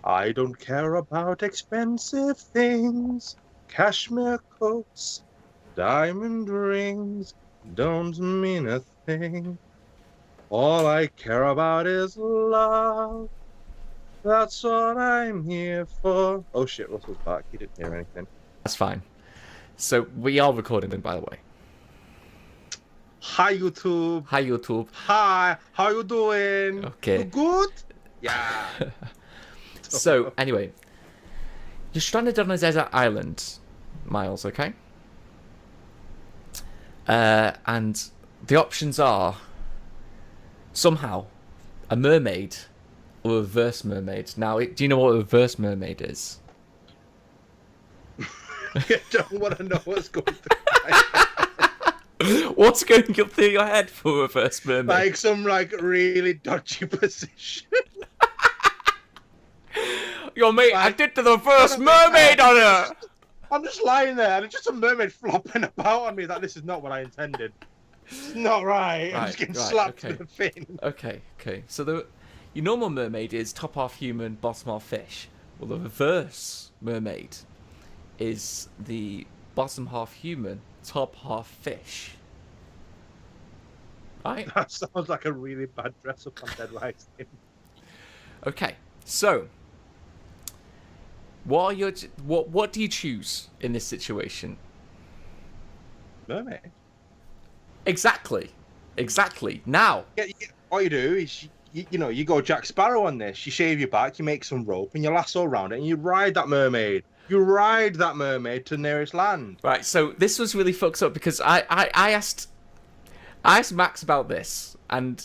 I don't care about expensive things, cashmere coats, diamond rings, don't mean a thing. All I care about is love. That's what I'm here for. Oh shit, Russell's back. He didn't hear anything. That's fine. So we are recording them, by the way. Hi YouTube. Hi YouTube. Hi, how you doing? Okay. You good? Yeah. So anyway, you're stranded on a desert island, Miles. Okay. And the options are somehow a mermaid or a reverse mermaid. Now, do you know what a reverse mermaid is? I don't want to know what's going through. What's going through your head for a reverse mermaid? Like some really dodgy position. Yo, mate, I did the reverse mermaid on her. I'm just lying there, and it's just a mermaid flopping about on me. That this is not what I intended. It's not right. I'm just getting slapped with a fin. Okay. So your normal mermaid is top half human, bottom half fish. Well, the reverse mermaid is the bottom half human, top half fish. Right? That sounds like a really bad dress up on Dead Rising. Okay, so what do you choose in this situation? Mermaid. Exactly. Now. Yeah, what you do is you go Jack Sparrow on this. You shave your back, you make some rope, and you lasso around it, and you ride that mermaid. You ride that mermaid to the nearest land. Right. So this was really fucked up because I asked Max about this, and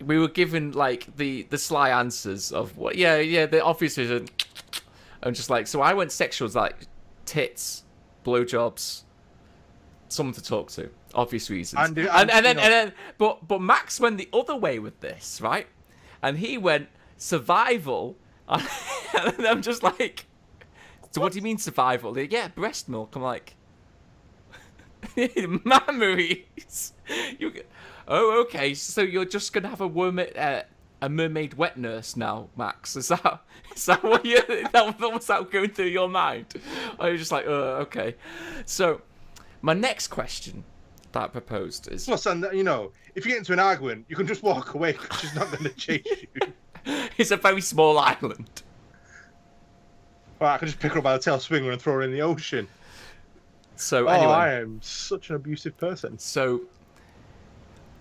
we were given like the sly answers of what. Yeah. The obvious is. I'm just like, so I went sexuals like tits, blowjobs, someone to talk to, obvious reasons. But Max went the other way with this, right? And he went survival, and I'm just like, so what do you mean survival? Like, yeah, breast milk. I'm like, memories. Oh, okay. So you're just gonna have a mermaid wet nurse now, Max? Is that what what's that going through your mind? Or you're just like, okay. So my next question that I proposed is... Plus, and if you get into an argument, you can just walk away because she's not going to chase you. It's a very small island. Well, I can just pick her up by the tail, swing her, and throw her in the ocean. So anyway, I am such an abusive person. So,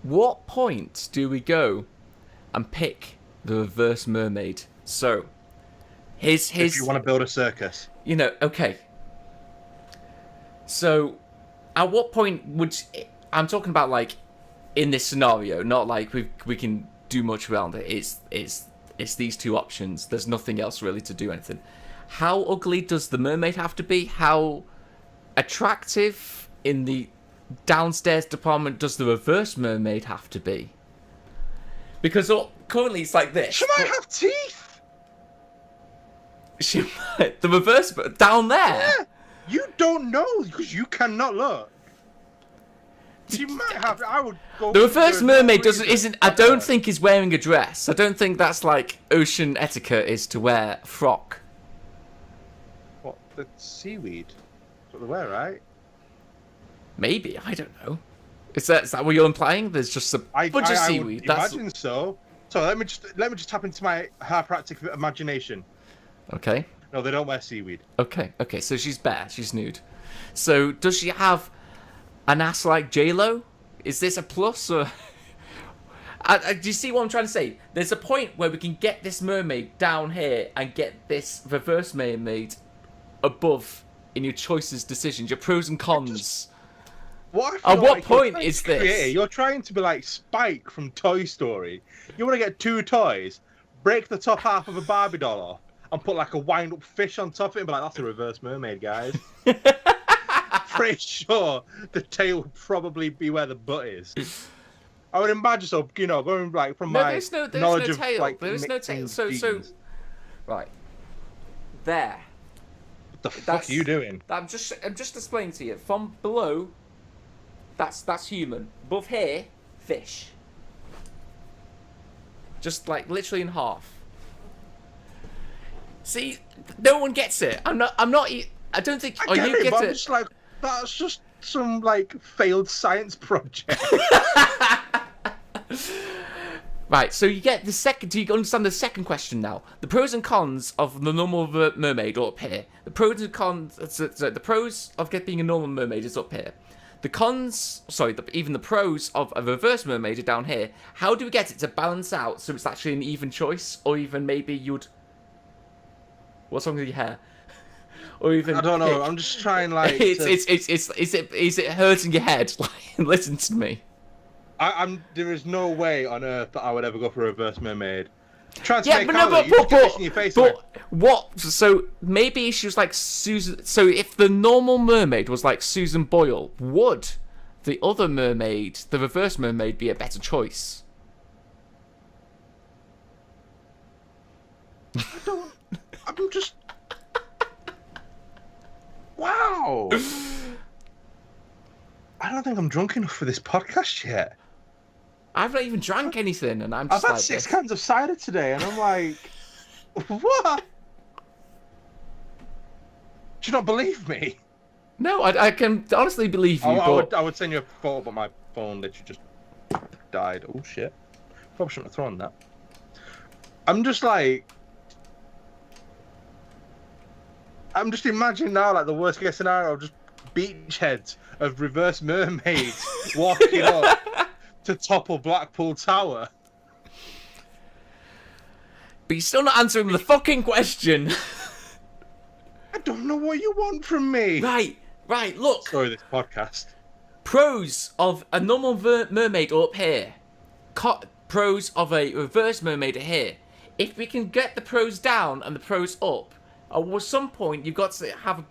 what point do we go and pick the reverse mermaid? So, his if you want to build a circus, okay. So, at what point would I'm talking about like in this scenario, not like we can do much around it. It's these two options. There's nothing else really to do anything. How ugly does the mermaid have to be? How attractive in the downstairs department does the reverse mermaid have to be? Because currently it's like this. She might have teeth. She might. The reverse down there. Yeah. You don't know because you cannot look. She might have. I would go. The reverse mermaid isn't. I don't think is wearing a dress. I don't think that's like ocean etiquette is to wear a frock. What, the seaweed? That's what they wear, right? Maybe, I don't know. Is that what you're implying? There's just a bunch of seaweed. I would imagine so. So let me just tap into my hyperactive imagination. Okay. No, they don't wear seaweed. Okay. So she's bare. She's nude. So does she have an ass like J-Lo? Is this a plus or? Do you see what I'm trying to say? There's a point where we can get this mermaid down here and get this reverse mermaid above in your choices, decisions, your pros and cons. At what point is this? You're trying to be like Spike from Toy Story. You want to get two toys, break the top half of a Barbie doll off, and put like a wind-up fish on top of it and be like, that's a reverse mermaid, guys. Pretty sure the tail would probably be where the butt is. I would imagine so, going like from my knowledge of tail. like There's no tail. So right. There. What the fuck are you doing? I'm just explaining to you. From below, that's human. Above here, fish. Just like literally in half. See, no one gets it. I'm not. I don't think. I get you it, get but it. I'm just like, that's just some like failed science project. Right, so you get the second. Do you understand the second question now? The pros and cons of the normal mermaid are up here. The pros and cons. So the pros of being a normal mermaid is up here. The cons, sorry, even the pros of a reverse mermaid are down here. How do we get it to balance out so it's actually an even choice, or even maybe you'd? What's wrong with your hair? Or even I don't know. I'm just trying like. Is it hurting your head? Like, listen to me. There is no way on earth that I would ever go for a reverse mermaid. Trying to Yeah, make but out no, that you just get this in your face. Like, what? So maybe she was like Susan. So if the normal mermaid was like Susan Boyle, would the other mermaid, the reverse mermaid, be a better choice? I'm just. Wow. I don't think I'm drunk enough for this podcast yet. I've not even drank anything, and I'm I've just had like 6 this. cans of cider today, and I'm like, what? Do you not believe me? No, I can honestly believe you. But I would send you a photo, but my phone literally just died. Oh shit! Probably shouldn't have thrown that. I'm just imagining now like the worst case scenario of just beachheads of reverse mermaids walking up to topple Blackpool Tower. but you're still not answering the fucking question. I don't know what you want from me. Right. Look. Sorry, this podcast. Pros of a normal mermaid are up here. Pros of a reverse mermaid are here. If we can get the pros down and the pros up, at some point you've got to have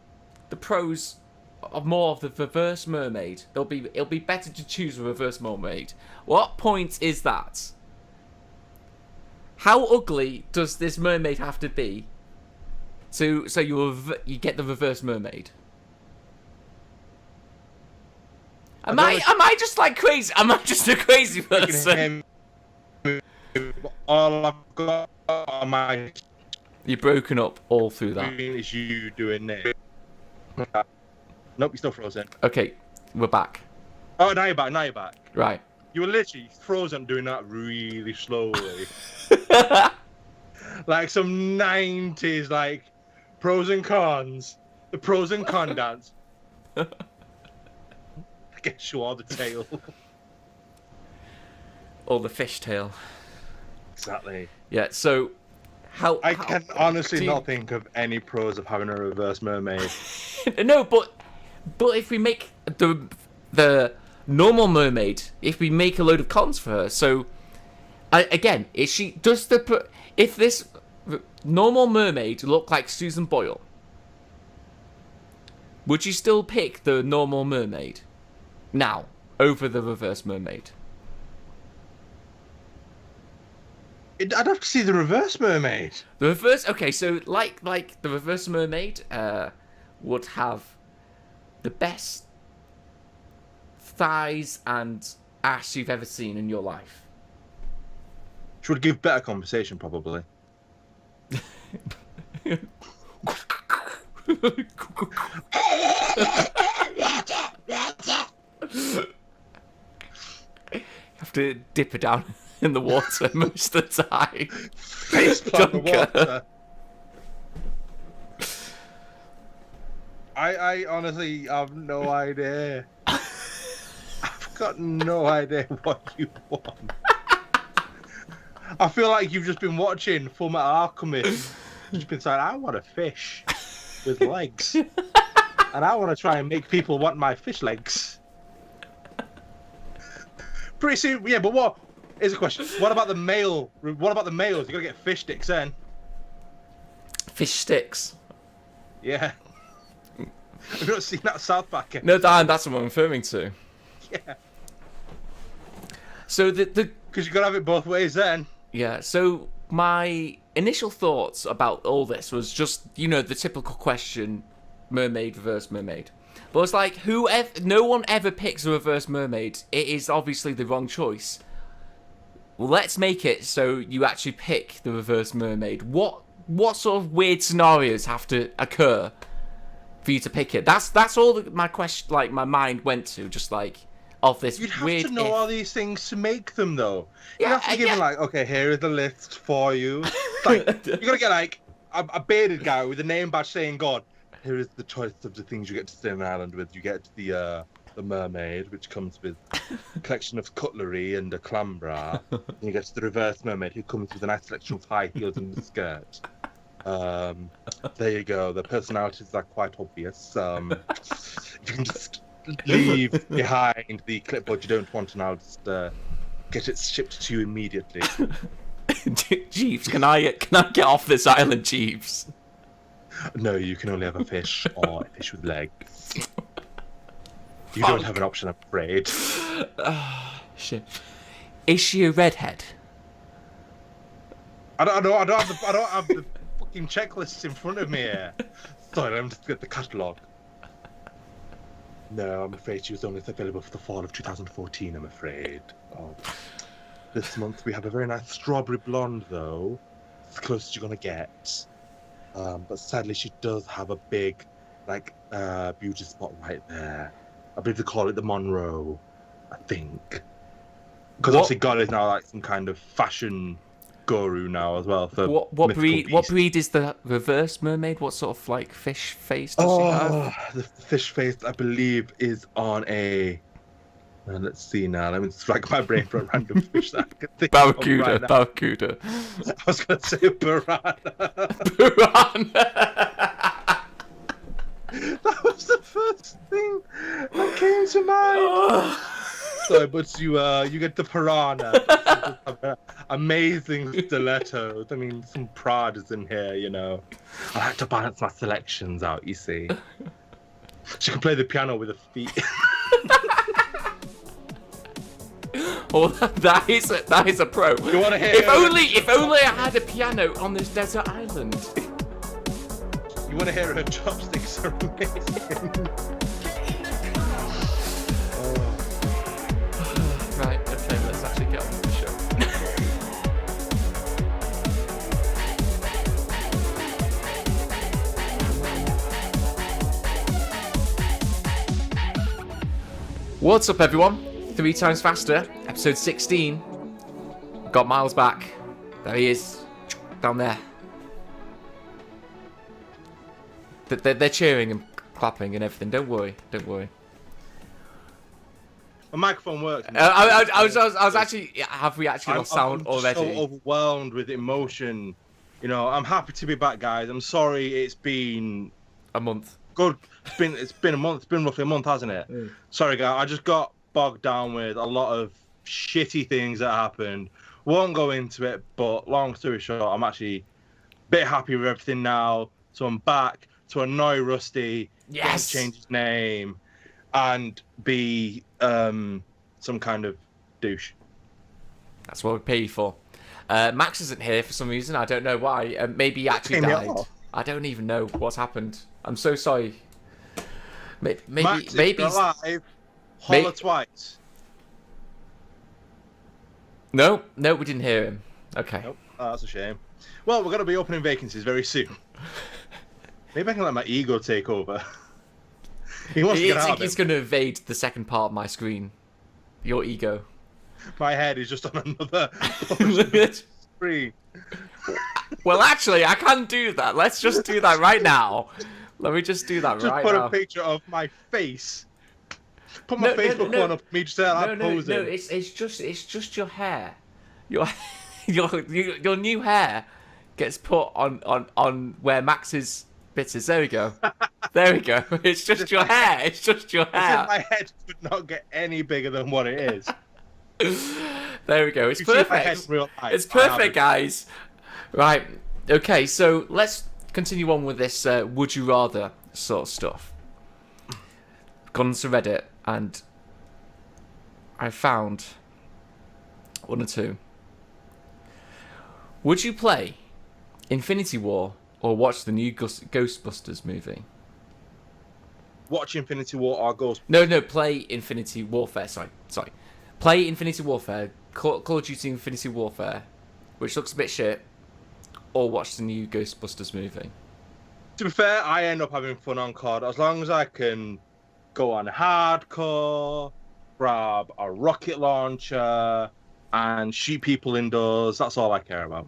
the pros of more of the reverse mermaid. It'll be better to choose a reverse mermaid. What point is that? How ugly does this mermaid have to be? So you get the reverse mermaid. Am I just like crazy? Am I just a crazy person? All I've got on my You've broken up all through that. screen is you doing it. Nope, you're still frozen. Okay, we're back. Oh, now you're back. Right. You were literally frozen doing that really slowly. Like some 90s, like, pros and cons. The pros and con dance. I guess you are the tail. Or the fishtail. Exactly. Yeah, so... I can honestly not think of any pros of having a reverse mermaid. No, but if we make the normal mermaid, if we make a load of cons for her, so again, if this normal mermaid looked like Susan Boyle, would you still pick the normal mermaid now over the reverse mermaid? I'd have to see the reverse mermaid. The reverse, okay, so like the reverse mermaid would have the best thighs and ass you've ever seen in your life. She would give better conversation, probably. Have to dip her down in the water most of the time. Face plant the water. I honestly have no idea. I've got no idea what you want. I feel like you've just been watching Full Metal Alchemist. Just been saying, I want a fish with legs. And I want to try and make people want my fish legs. Pretty soon, yeah, but what? Here's a question. What about the male? What about the males? You gotta get fish sticks then. Fish sticks? Yeah. Have you not seen that South Park episode? No, that's what I'm referring to. Yeah. So the Because you gotta have it both ways then. Yeah, so my initial thoughts about all this was just, the typical question, mermaid, reverse mermaid. But it's like, no one ever picks a reverse mermaid. It is obviously the wrong choice. Well, let's make it so you actually pick the reverse mermaid. What what sort of weird scenarios have to occur for you to pick it? That's all that my question, like my mind went to, just like of this You'd have weird. to know all these things to make them, though. You'd Yeah, have to give them like, okay, here is the list for you. Like, you're gonna get like a bearded guy with a name badge saying, "God, here is the choice of the things you get to stay on an island with. You get the mermaid, which comes with a collection of cutlery and a clam bra. And you get the reverse mermaid, who comes with a nice selection of high heels and a skirt. There you go. The personalities are quite obvious. If you can just leave behind the clipboard you don't want, and I'll just get it shipped to you immediately." Jeeves, can I get off this island, Jeeves? No, you can only have a fish or a fish with legs. You don't have an option, I'm afraid. Shit. Is she a redhead? I don't have the fucking checklists in front of me here. Sorry, let me just get the catalogue. No, I'm afraid she was only available for the fall of 2014, I'm afraid. Oh. This month we have a very nice strawberry blonde, though. It's the closest you're gonna get. But sadly, she does have a big, like, beauty spot right there. I believe they call it the Monroe, I think. Because obviously God is now like some kind of fashion guru now as well. For what breed is the reverse mermaid? What sort of like fish face does she have? The fish face, I believe, is on a. Let's see now. Let me strike my brain for a random fish that I can think of right now. Barracuda. I was going to say piranha. Piranha. That was the first thing that came to mind. Sorry, but you get the piranha. Amazing stilettos. I mean, some Pradas in here, you know. I like to balance my selections out, you see. She can play the piano with her feet. Oh, that is a pro. You want to hear? If only I had a piano on this desert island. You want to hear her chopsticks are amazing. Right, okay, let's actually get on with the show. What's up, everyone? 3 times faster, episode 16. Got Miles back. There he is, down there. They're cheering and clapping and everything. Don't worry. My microphone works. I was actually. Have we actually lost sound already? I'm so overwhelmed with emotion. You know, I'm happy to be back, guys. I'm sorry it's been a month. Good. It's been a month. It's been roughly a month, hasn't it? Mm. Sorry, guys. I just got bogged down with a lot of shitty things that happened. Won't go into it, but long story short, I'm actually a bit happy with everything now. So I'm back to annoy Rusty. Yes. Change his name and be some kind of douche. That's what we pay you for. Max isn't here for some reason. I don't know why. Maybe he actually died. I don't even know what's happened. I'm so sorry. Maybe Max maybe is alive. Holler twice. No, we didn't hear him. Okay. Nope. Oh, that's a shame. Well, we're going to be opening vacancies very soon. Maybe I can let my ego take over. He wants to get out of it. He's going to evade the second part of my screen. Your ego. My head is just on another screen. Well, actually, I can do that. Let's just do that right now. Let me just do that just right now. now. Just put a picture of my face. Put my Facebook one up. Me just say I'm posing. No. It's just your hair. Your new hair gets put on where Max's bit is. There we go. There we go. It's just your hair. It's just your hair. My head could not get any bigger than what it is. There we go. It's perfect. It's perfect, guys. Right. Okay. So let's continue on with this. Would you rather sort of stuff. Gone to Reddit and I found one or two. Would you play Infinity War or watch the new Ghostbusters movie? Watch Infinity War or Ghost? No. Play Infinity Warfare. Sorry. Play Infinity Warfare. Call of Duty Infinity Warfare, which looks a bit shit, or watch the new Ghostbusters movie? To be fair, I end up having fun on COD as long as I can go on hardcore, grab a rocket launcher, and shoot people indoors. That's all I care about.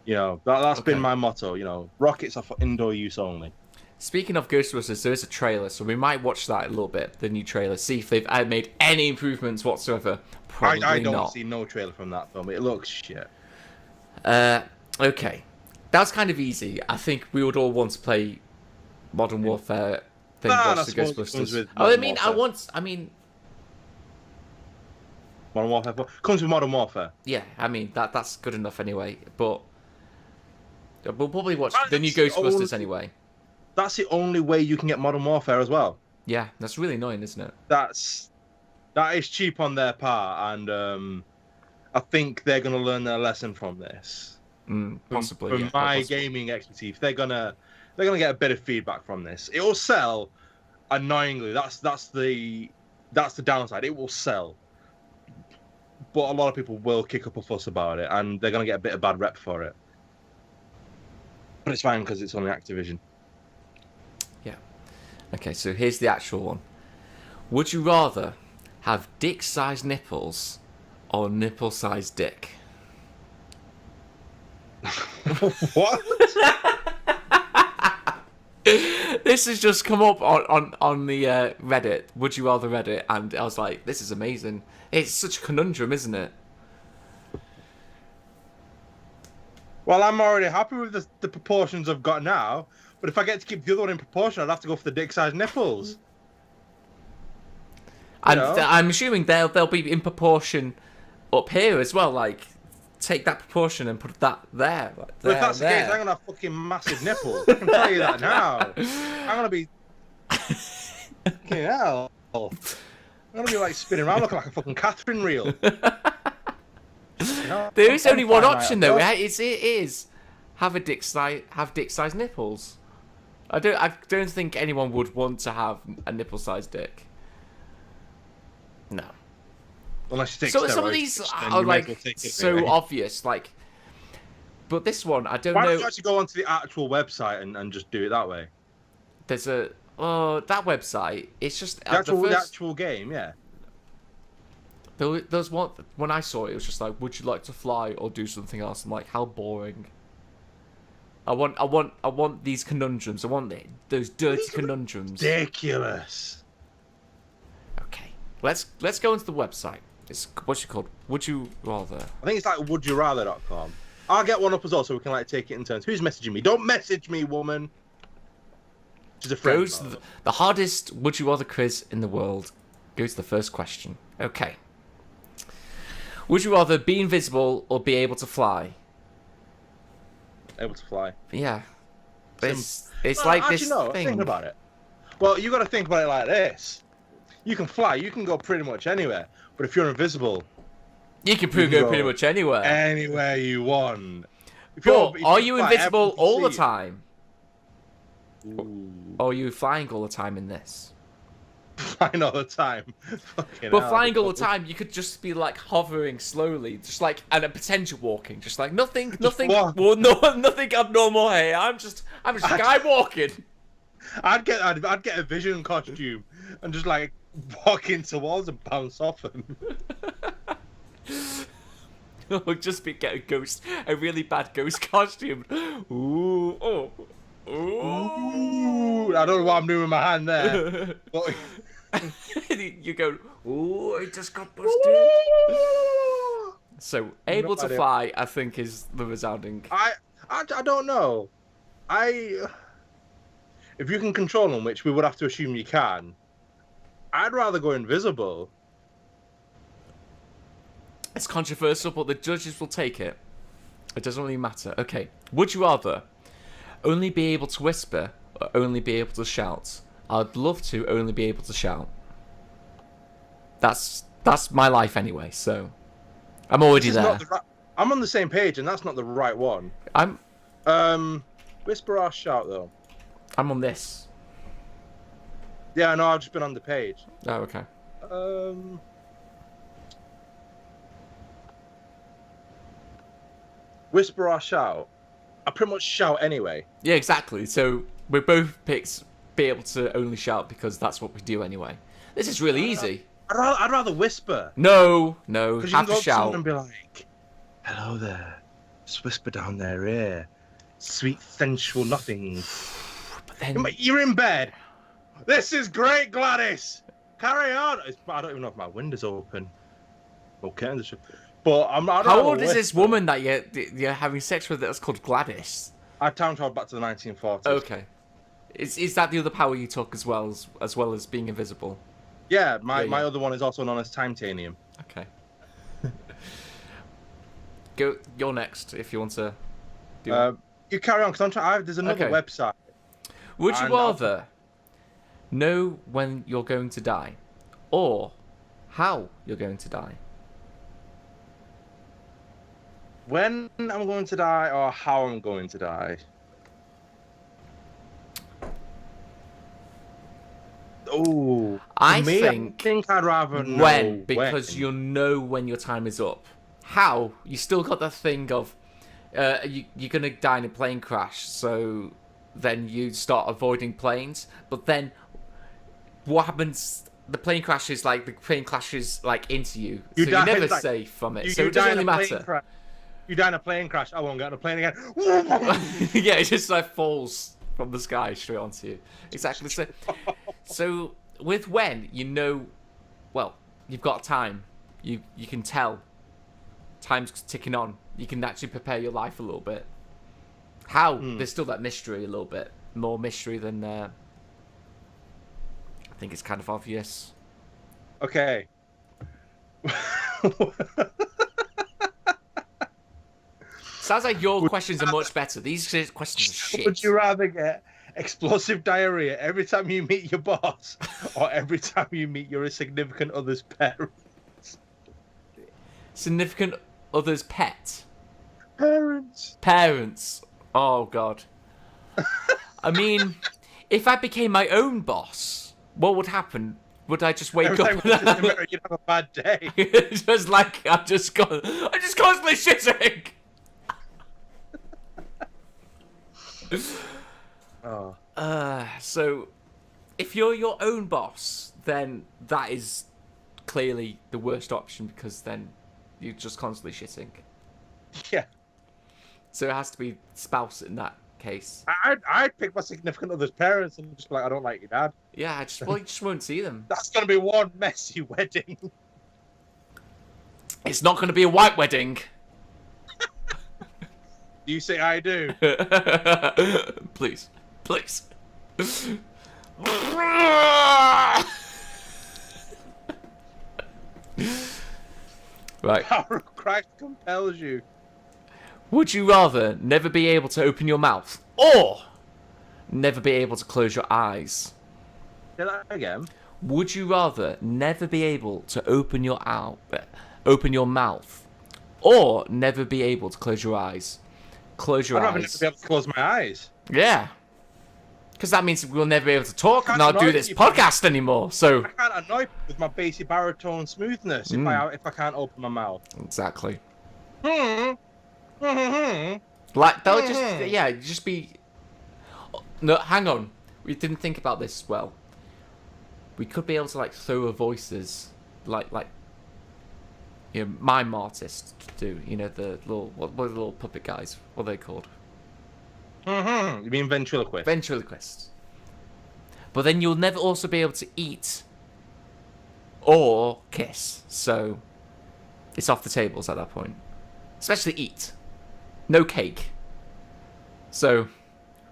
You know, that's been my motto. You know, rockets are for indoor use only. Speaking of Ghostbusters, there is a trailer, so we might watch that a little bit. The new trailer, see if they've made any improvements whatsoever. Probably I don't not. see no trailer from that film. It looks shit. Okay, that's kind of easy. I think we would all want to play Modern Warfare. Then watch the Ghostbusters. I mean, Modern Warfare comes with Modern Warfare. Yeah, I mean that's good enough anyway. But we'll probably watch the new Ghostbusters anyway. That's the only way you can get Modern Warfare as well. Yeah, that's really annoying, isn't it? That is cheap on their part, and I think they're gonna learn their lesson from this. Possibly. From my gaming expertise, they're gonna get a bit of feedback from this. It will sell. Annoyingly, that's the downside. It will sell, but a lot of people will kick up a fuss about it, and they're gonna get a bit of bad rep for it. But it's fine because it's only Activision. Yeah. Okay, so here's the actual one. Would you rather have dick-sized nipples or nipple-sized dick? What? This has just come up on the Reddit. Would you rather Reddit? And I was like, this is amazing. It's such a conundrum, isn't it? Well, I'm already happy with the proportions I've got now. But if I get to keep the other one in proportion, I'd have to go for the dick-sized nipples. And I'm assuming they'll be in proportion up here as well. Like, take that proportion and put that there. Like, but if that's the case, I'm gonna have fucking massive nipples. I can tell you that now. I'm gonna be fucking hell. I'm gonna be like spinning around looking like a fucking Catherine reel. You know? There is only one option though. It is have dick-sized nipples. I don't think anyone would want to have a nipple-sized dick. No. Unless you take some of these are like so obvious, like. But this one, I don't know. Why don't you actually go onto the actual website and just do it that way? There's that website. It's just the actual game, yeah. There's one when I saw it. It was just like, would you like to fly or do something else? I'm like, how boring. I want these conundrums. I want those dirty conundrums. Ridiculous. Okay, let's go into the website. It's what's it called? Would you rather? I think it's like wouldyourather.com. I'll get one up as well so we can like take it in turns. Who's messaging me? Don't message me, woman. She's a friend. Goes the hardest would you rather quiz in the world. Goes to the first question. Okay. Would you rather be invisible or be able to fly? Able to fly. Yeah. It's like this thing. Think about it. Well, you got to think about it like this. You can fly. You can go pretty much anywhere. But if you're invisible, you can go pretty much anywhere. Anywhere you want. If are you invisible all the time? Ooh. Or are you flying all the time in this? Flying all the time. But flying all the time, you could just be like hovering slowly, just like and a potential walking, just like nothing. Well, nothing abnormal here. I'm just a guy walking. I'd get a vision costume and just like walk into walls and bounce off them. Just get a really bad ghost costume. Ooh, oh. Ooh, I don't know what I'm doing with my hand there. But... you go, ooh, I just got busted. So, able to fly, I think, is the resounding. I don't know. If you can control them, which we would have to assume you can, I'd rather go invisible. It's controversial, but the judges will take it. It doesn't really matter. Okay, would you rather only be able to whisper or only be able to shout? I'd love to only be able to shout. That's my life anyway, so I'm already there. I'm on the same page, and that's not the right one. I'm whisper or shout though. I'm on this. Yeah, no, I've just been on the page. Oh, okay. Whisper or shout. I pretty much shout anyway. Yeah, exactly. So we both picked be able to only shout because that's what we do anyway. This is really easy. I'd rather whisper. No, Because you have can go to up to someone shout. and be like, "Hello there, just whisper down their ear, sweet sensual nothings." But then, You're in bed. This is great, Gladys. Carry on. I don't even know if my window's open. Okay, but how old is this woman that you're having sex with that's called Gladys? I time traveled back to the 1940s. Okay. Is that the other power you took as well as being invisible? Yeah, my other one is also known as Timetanium. Okay. You're next if you want to do it. You carry on, because there's another website. Would you rather know when you're going to die or how you're going to die? When I'm going to die or how I'm going to die? Oh, I think I'd rather know when, because you'll know when your time is up. How? You still got that thing of you're going to die in a plane crash, so then you start avoiding planes. But then what happens? The plane crashes into you, so you're never safe from it. So it doesn't really matter. You die in a plane crash. I won't get on a plane again. Yeah, it just falls from the sky straight onto you. Exactly. So with when, well, you've got time. You can tell. Time's ticking on. You can actually prepare your life a little bit. How? There's still that mystery a little bit. More mystery than... I think it's kind of obvious. Okay. Sounds like your questions are much better. These questions are shit. Would you rather get explosive diarrhea every time you meet your boss or every time you meet your significant other's parents? Significant other's pet? Parents. Oh, God. I mean, if I became my own boss, what would happen? Would I just wake up and you'd have a bad day? just like I'm just constantly shitting. Oh. So if you're your own boss, then that is clearly the worst option because then you're just constantly shitting. Yeah. So it has to be spouse in that case. I'd pick my significant other's parents and just be like, I don't like your dad. Yeah, you just won't see them. That's gonna be one messy wedding. It's not gonna be a white wedding. Do you say I do? Please. Right. Power of Christ compels you. Would you rather never be able to open your mouth or never be able to close your eyes? Say that again. Would you rather never be able to open your mouth or never be able to close your eyes? Close your eyes. I'd rather never be able to close my eyes. Yeah. Because that means we'll never be able to talk and not do this podcast anymore. So I can't annoy people with my bassy baritone smoothness if I can't open my mouth. Exactly. Like they'll just be. No, hang on. We didn't think about this well. We could be able to throw our voices like mime artists do. The little what are the little puppet guys? What are they called? You mean ventriloquist? Ventriloquist. But then you'll never also be able to eat or kiss. So it's off the tables at that point. Especially eat. No cake. So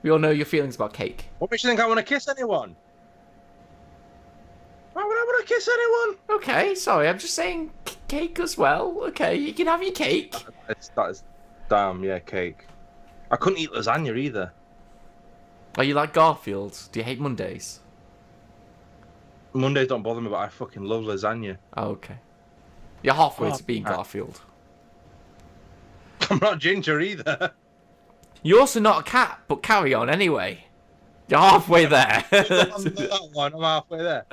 we all know your feelings about cake. What makes you think I want to kiss anyone? Why would I want to kiss anyone? Okay, sorry, I'm just saying cake as well. Okay, you can have your cake. That is damn, yeah, cake. I couldn't eat lasagna either. Oh, you like Garfield? Do you hate Mondays? Mondays don't bother me, but I fucking love lasagna. Oh, okay. You're halfway to being Garfield. I'm not ginger either. You're also not a cat, but carry on anyway. You're halfway there. I'm halfway there.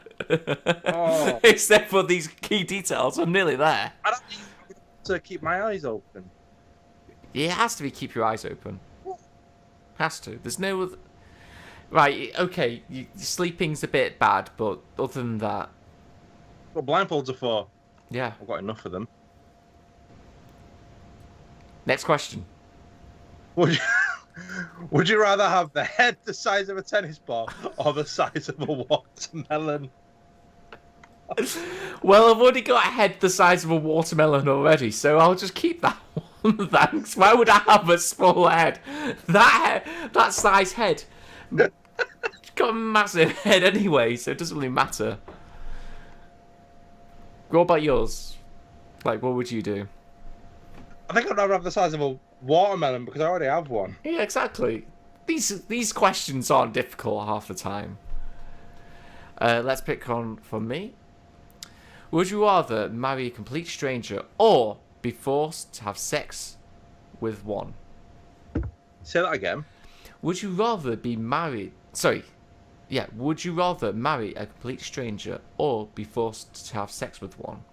Oh. Except for these key details, I'm nearly there. I don't need to keep my eyes open. Yeah, it has to be keep your eyes open. Has to. There's no other... Right, okay, sleeping's a bit bad, but other than that... What blindfolds are for? Yeah. I've got enough of them. Next question. Would you rather have the head the size of a tennis ball or the size of a watermelon? Well, I've already got a head the size of a watermelon already, so I'll just keep that one. Thanks. Why would I have a small head? That size head. Got a massive head anyway, so it doesn't really matter. What about yours? Like, what would you do? I think I'd rather have the size of a watermelon because I already have one. Yeah, exactly. These questions aren't difficult half the time. Let's pick on from me. Would you rather marry a complete stranger or be forced to have sex with one? Say that again. Would you rather be married... Sorry. Yeah, would you rather marry a complete stranger or be forced to have sex with one?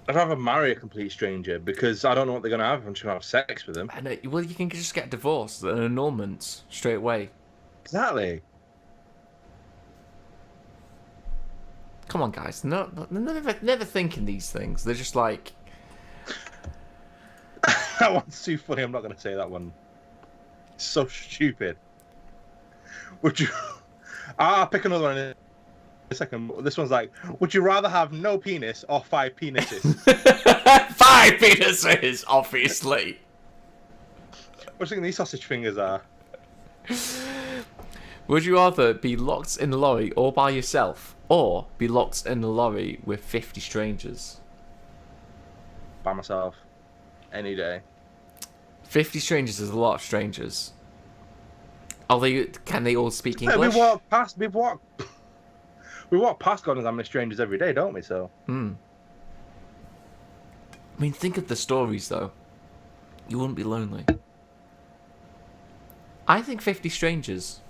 I'd rather marry a complete stranger because I don't know what they're going to have. I'm just going to have sex with them. I know, well, you can just get divorced, an annulment, straight away. Exactly. Come on, guys. Never thinking these things. They're just like... That one's too funny. I'm not going to say that one. It's so stupid. Would you... I'll pick another one in a second. This one's like, would you rather have no penis or 5 penises? 5 penises, obviously. What do you think these sausage fingers are? Would you rather be locked in a lorry all by yourself or be locked in a lorry with 50 strangers? By myself. Any day. 50 strangers is a lot of strangers. Can they all speak English? We walk past God knows how many strangers every day, don't we? So. I mean, think of the stories though. You wouldn't be lonely. I think 50 strangers.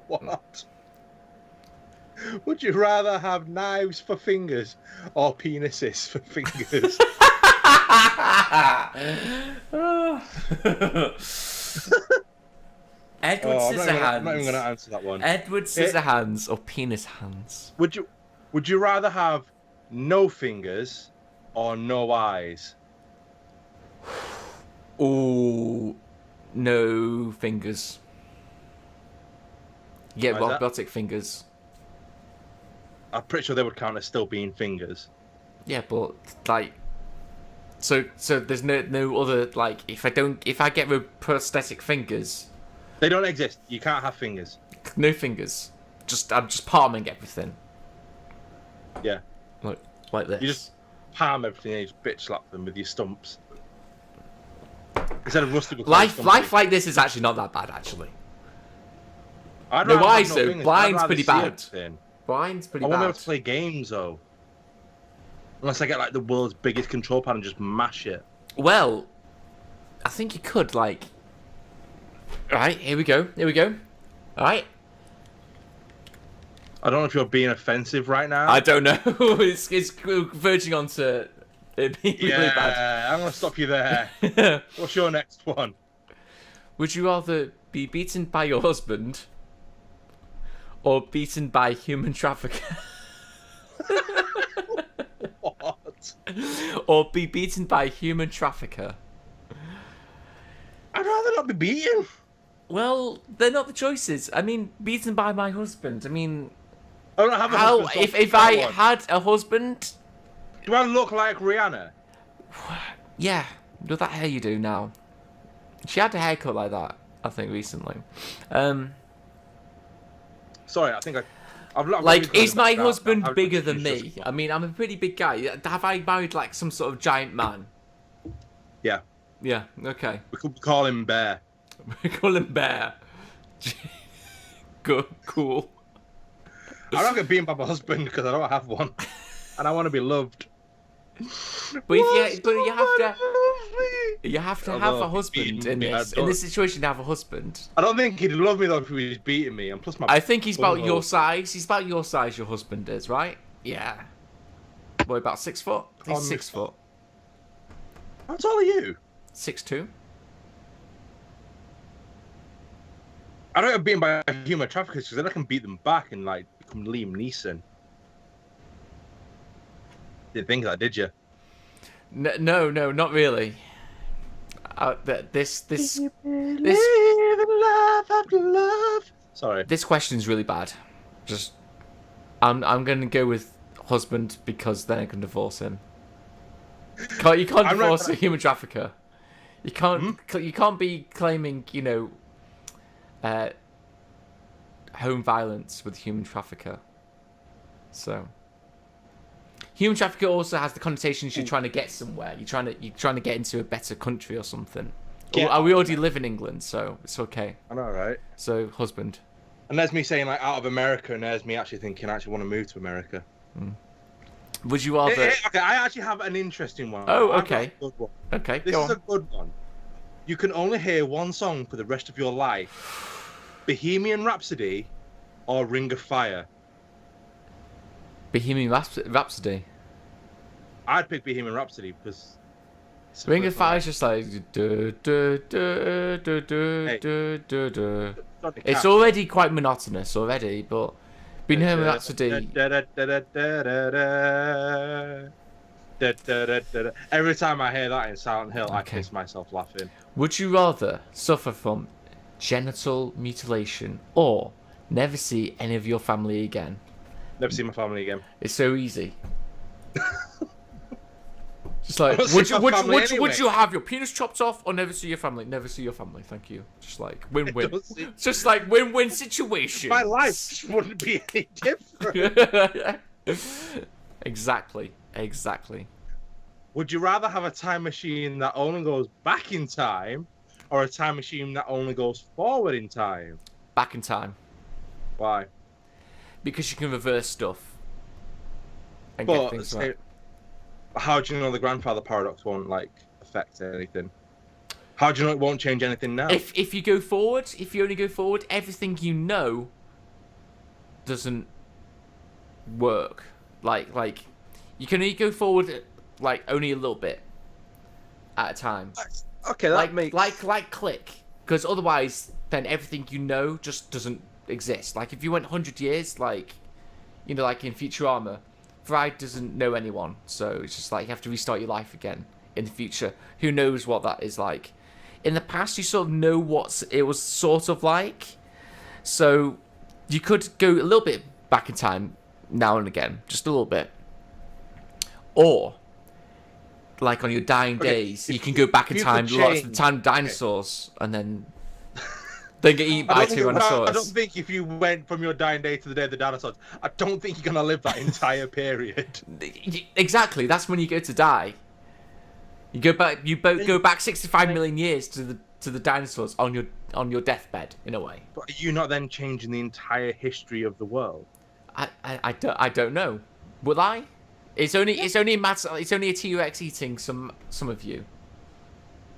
What? Would you rather have knives for fingers or penises for fingers? Edward Scissorhands. I'm not even going to answer that one. Edward Scissorhands or penis hands? Would you rather have no fingers or no eyes? Ooh, no fingers. Yeah, robotic fingers. I'm pretty sure they would count as still being fingers. Yeah, but like, so there's no other, like, if I get with prosthetic fingers, they don't exist. You can't have fingers. No fingers. I'm just palming everything. Yeah. Like this. You just palm everything and you just bitch slap them with your stumps. Instead of rusty. Life like this is actually not that bad, actually. No, why so? Blind's pretty bad. Blind's pretty bad. I won't be able to play games though. Unless I get like the world's biggest control pad and just mash it. Well, I think you could, like... Alright, here we go. Alright. I don't know if you're being offensive right now. I don't know. it's verging on to it being really bad. I'm going to stop you there. What's your next one? Would you rather be beaten by your husband or beaten by a human trafficker? What? Or be beaten by a human trafficker? I'd rather not be beaten. Well, they're not the choices. I mean, beaten by my husband. I mean, I don't have a husband. If I had a husband, do I look like Rihanna? Yeah, with that hair you do now. She had a haircut like that, I think, recently. Sorry, I think I've like, is my husband bigger than me? I mean, I'm a pretty big guy. Have I married like some sort of giant man? Yeah. Yeah. Okay. We could call him Bear. We call him Bear. Good. Cool. I'm not gonna beat my husband because I don't have one, and I want to be loved. But you have to. You have to have Although a if he's husband beating in me, this. In this situation, you have a husband. I don't think he'd love me though if he was beating me, and plus my. I think he's about bunghole. your size. He's about your size. Your husband is, right? Yeah. What, about 6 foot? He's 6 foot. How tall are you? 6'2". I don't get beaten by human traffickers because then I can beat them back and like become Liam Neeson. Didn't think that, did you? No, not really. This Live life after love. Sorry. This question's really bad. Just, I'm gonna go with husband because then I can divorce him. You can't divorce a human trafficker. You can't. You can't be claiming, home violence with a human trafficker. So, human trafficker also has the connotations you're trying to get somewhere. You're trying to get into a better country or something. We already live in England, so it's okay. I know, right? So, husband. And there's me saying like out of America, and there's me actually thinking I actually want to move to America. Would you rather? Okay, I actually have an interesting one. Oh, I've got okay. a good one. Okay, This go is on. a good one. You can only hear one song for the rest of your life: Bohemian Rhapsody or Ring of Fire. Bohemian Rhapsody. I'd pick Bohemian Rhapsody because Ring of Fire is just like It's already quite monotonous already, but Bohemian Rhapsody. Every time I hear that in Silent Hill, I Okay. piss myself laughing. Would you rather suffer from genital mutilation or never see any of your family again? Never see my family again. It's so easy. Just like, I don't would see you, my would, family would, would anyway. you have your penis chopped off or never see your family? Never see your family, thank you. Just like win-win. don't see- Just like win-win situation. My life just wouldn't be any different. Exactly. Would you rather have a time machine that only goes back in time, or a time machine that only goes forward in time? Back in time. Why? Because you can reverse stuff. And get But things right. how do you know the grandfather paradox won't like affect anything? How do you know it won't change anything now? If you go forward, if you only go forward, everything you know doesn't work. Like you can only go forward like only a little bit at a time. Okay, that makes Like click, because otherwise then everything you know just doesn't exist. Like if you went 100 years, like in Futurama, Fry doesn't know anyone, so it's just like you have to restart your life again in the future. Who knows what that is like? In the past, you sort of know what it was sort of like, so you could go a little bit back in time now and again, just a little bit, or like on your dying days, you can go back in time, lots of the time dinosaurs, and then get eaten by I Tyrannosaurus. don't think if you went from your dying day to the day of the dinosaurs, I don't think you're gonna live that entire period. Exactly, that's when you go to die. You go back. You both go back 65 million years to the dinosaurs on your deathbed in a way. But are you not then changing the entire history of the world? I don't know. Will I? It's only a T-Rex eating some of you.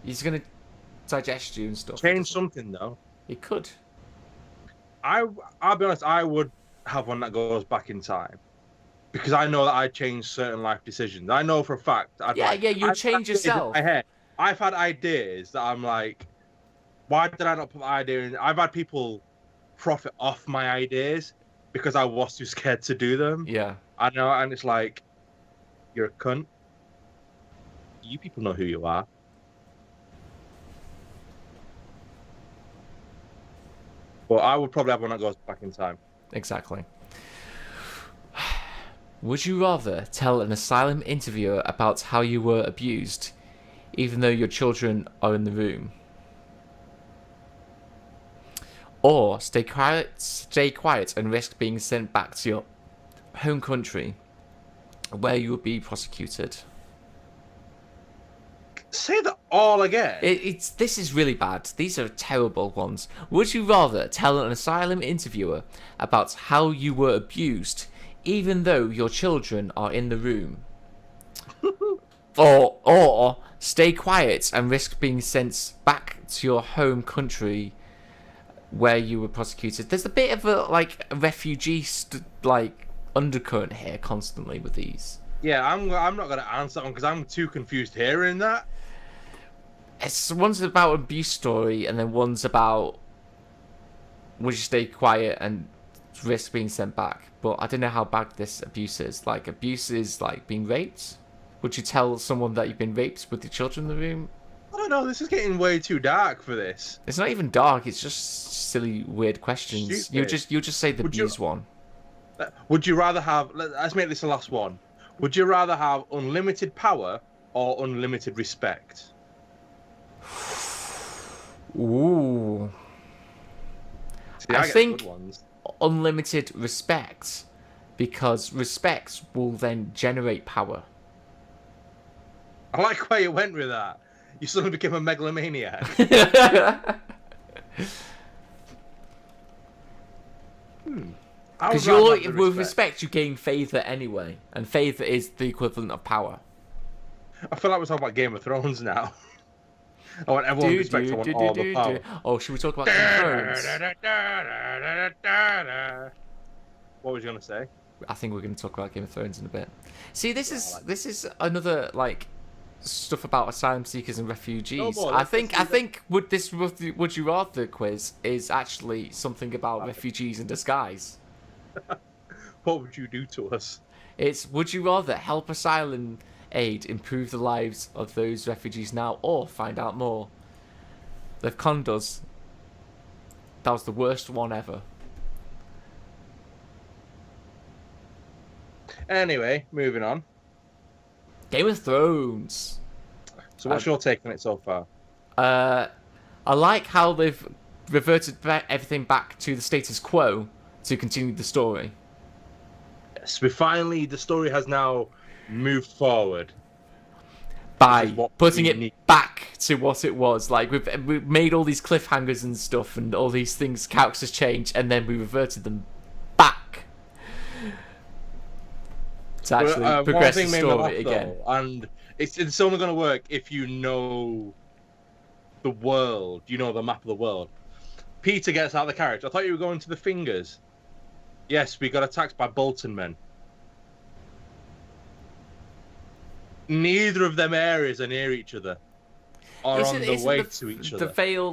He's gonna digest you and stuff. Change something though. It could. I'll be honest. I would have one that goes back in time, because I know that I changed certain life decisions. I know for a fact. You change yourself. I've had ideas that I'm like, why did I not put my idea in? I've had people profit off my ideas because I was too scared to do them. Yeah. I know, and it's like, you're a cunt. You people know who you are. But I would probably have one that goes back in time. Exactly. Would you rather tell an asylum interviewer about how you were abused, even though your children are in the room? Or stay quiet and risk being sent back to your home country, where you will be prosecuted? Say that all again. This is really bad. These are terrible ones. Would you rather tell an asylum interviewer about how you were abused, even though your children are in the room? Or stay quiet and risk being sent back to your home country where you were prosecuted. There's a bit of a refugee undercurrent here constantly with these. Yeah, I'm not going to answer that one because I'm too confused hearing that. One's about abuse story, and then one's about would you stay quiet and risk being sent back. But I don't know how bad this abuse is. Like, abuse is like being raped. Would you tell someone that you've been raped with your children in the room? I don't know. This is getting way too dark for this. It's not even dark. It's just silly, weird questions. Stupid. You'll just say the abuse one. Would you rather have? Let's make this the last one. Would you rather have unlimited power or unlimited respect? Ooh. See, I think good ones. Unlimited respect, because respect will then generate power. I like where you went with that. You suddenly became a megalomaniac. Because with respect, you gain favour anyway, and favour is the equivalent of power. I feel like we're talking about Game of Thrones now. I want everyone to respect. I want all the power. Oh, should we talk about Game of Thrones? What was you gonna say? I think we're going to talk about Game of Thrones in a bit. See, this is another stuff about asylum seekers and refugees. I think would you rather quiz is actually something about refugees in disguise. What would you do to us? It's would you rather help asylum aid improve the lives of those refugees now, or find out more? They've conned us. That was the worst one ever. Anyway, moving on. Game of Thrones. So what's your take on it so far? I like how they've reverted everything back to the status quo to continue the story. Yes, the story has now moved forward. By putting it back to what it was. Like, we've made all these cliffhangers and stuff, and all these things, characters change, and then we reverted them back to actually progress the story again. And it's only going to work if you know the world, you know the map of the world. Peter gets out of the carriage. I thought you were going to the Fingers. Yes, we got attacked by Bolton men. Neither of them areas are near each other. Or on the way to each other. The Vale,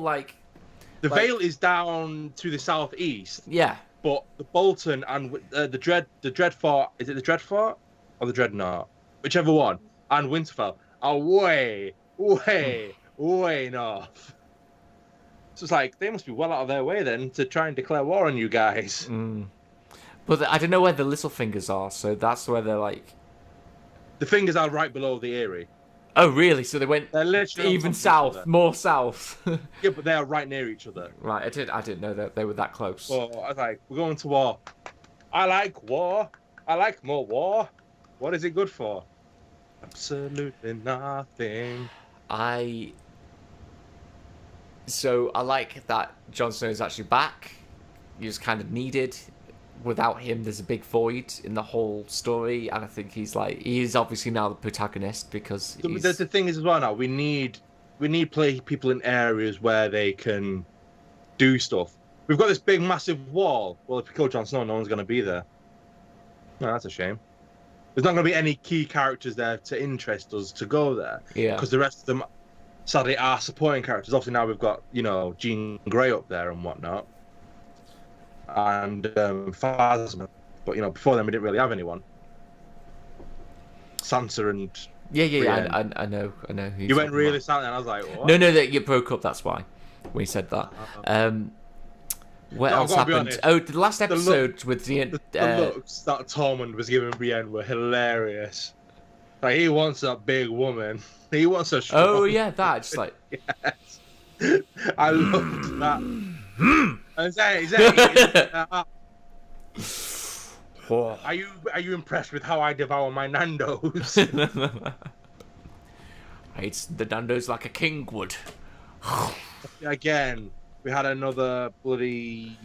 the Vale is down to the southeast. Yeah. But the Bolton and the Dreadfort, is it the Dreadfort or the Dreadnought? Whichever one. And Winterfell are way north. So it's like, they must be well out of their way then to try and declare war on you guys. Mm. But I don't know where the Littlefingers are, so that's where they're like... The Fingers are right below the Eyrie. Oh, really? So they went even south, more south. Yeah, but they are right near each other. Right, I didn't know that they were that close. So I was like, we're going to war. I like war. I like more war. What is it good for? Absolutely nothing. So I like that Jon Snow is actually back. He was kind of needed. Without him, there's a big void in the whole story, and I think he is obviously now the protagonist because the thing is as well now we need play people in areas where they can do stuff. We've got this big massive wall. Well, if you kill Jon Snow, no one's going to be there. No, that's a shame. There's not going to be any key characters there to interest us to go there. Yeah. Because the rest of them, sadly, are supporting characters. Obviously now we've got Jean Grey up there and whatnot. And Phasma, but before then we didn't really have anyone. Sansa and I know. You went really silent, and I was like, what? No, that you broke up. That's why we said that. What else happened? Oh, the last episode with the looks that Tormund was giving Brienne were hilarious. Like, he wants that big woman. He wants a strong. Oh yeah, that just like. Yes. I loved that. Are you impressed with how I devour my Nando's? I eat the Nando's like a king would. Again, we had another bloody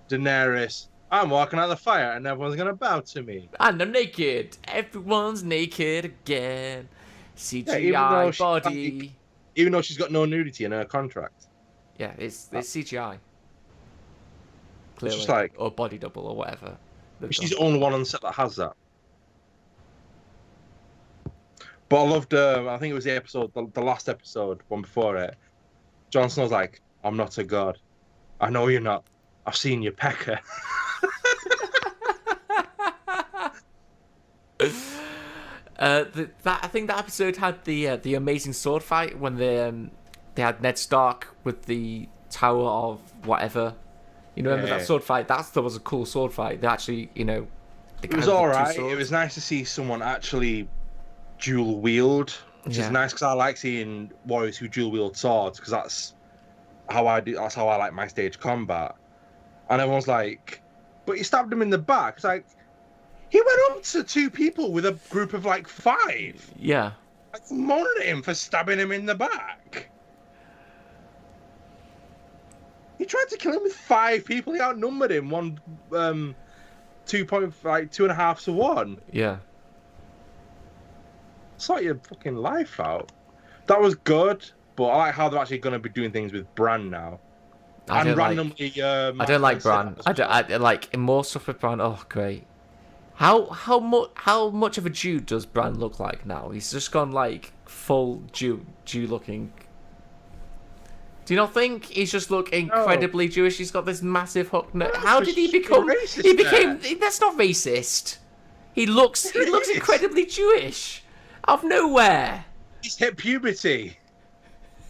Daenerys. I'm walking out of the fire and everyone's gonna bow to me. And I'm naked. Everyone's naked again. CGI body. Even though she's got no nudity in her contract. Yeah, it's CGI. Clearly, It's just like, or body double or whatever. she's the only one on set that has that. But I loved. I think it was the episode, the last episode, one before it. Jon Snow's like, "I'm not a god. I know you're not. I've seen you pecker." I think that episode had the amazing sword fight when they had Ned Stark with the Tower of whatever. You know, remember that sword fight? That was a cool sword fight. They actually, you know, it was all right. It was nice to see someone actually dual wield, which is nice because I like seeing warriors who dual wield swords because that's how I do. That's how I like my stage combat. And everyone's like, "But you stabbed him in the back." It's like, he went up to two people with a group of like 5. Yeah. Like, moaned at him for stabbing him in the back. He tried to kill him with 5 people. He outnumbered him 2.5 to 1. Yeah. Sort your fucking life out. That was good, but I like how they're actually going to be doing things with Bran now. I don't like Bran. I like more stuff with Bran. Oh, great. How much of a Jew does Bran look like now? He's just gone like full Jew looking. Do you not think he's just look incredibly Jewish? He's got this massive hook nose. How did he become? He became. That's not racist. He looks incredibly Jewish, out of nowhere. He's hit puberty.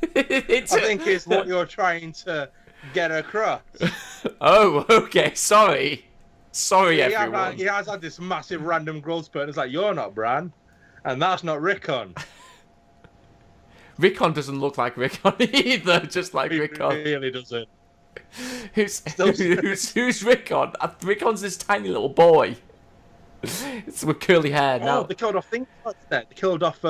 I think it's what you're trying to get across. Oh, okay. Sorry, everyone. He has had this massive random growth spurt. And it's like, you're not Bran, and that's not Rickon. Rickon doesn't look like Rickon either, just like Rickon. He really doesn't. Who's Rickon? Rickon's this tiny little boy. It's with curly hair now. Oh, they killed off things like that. They killed off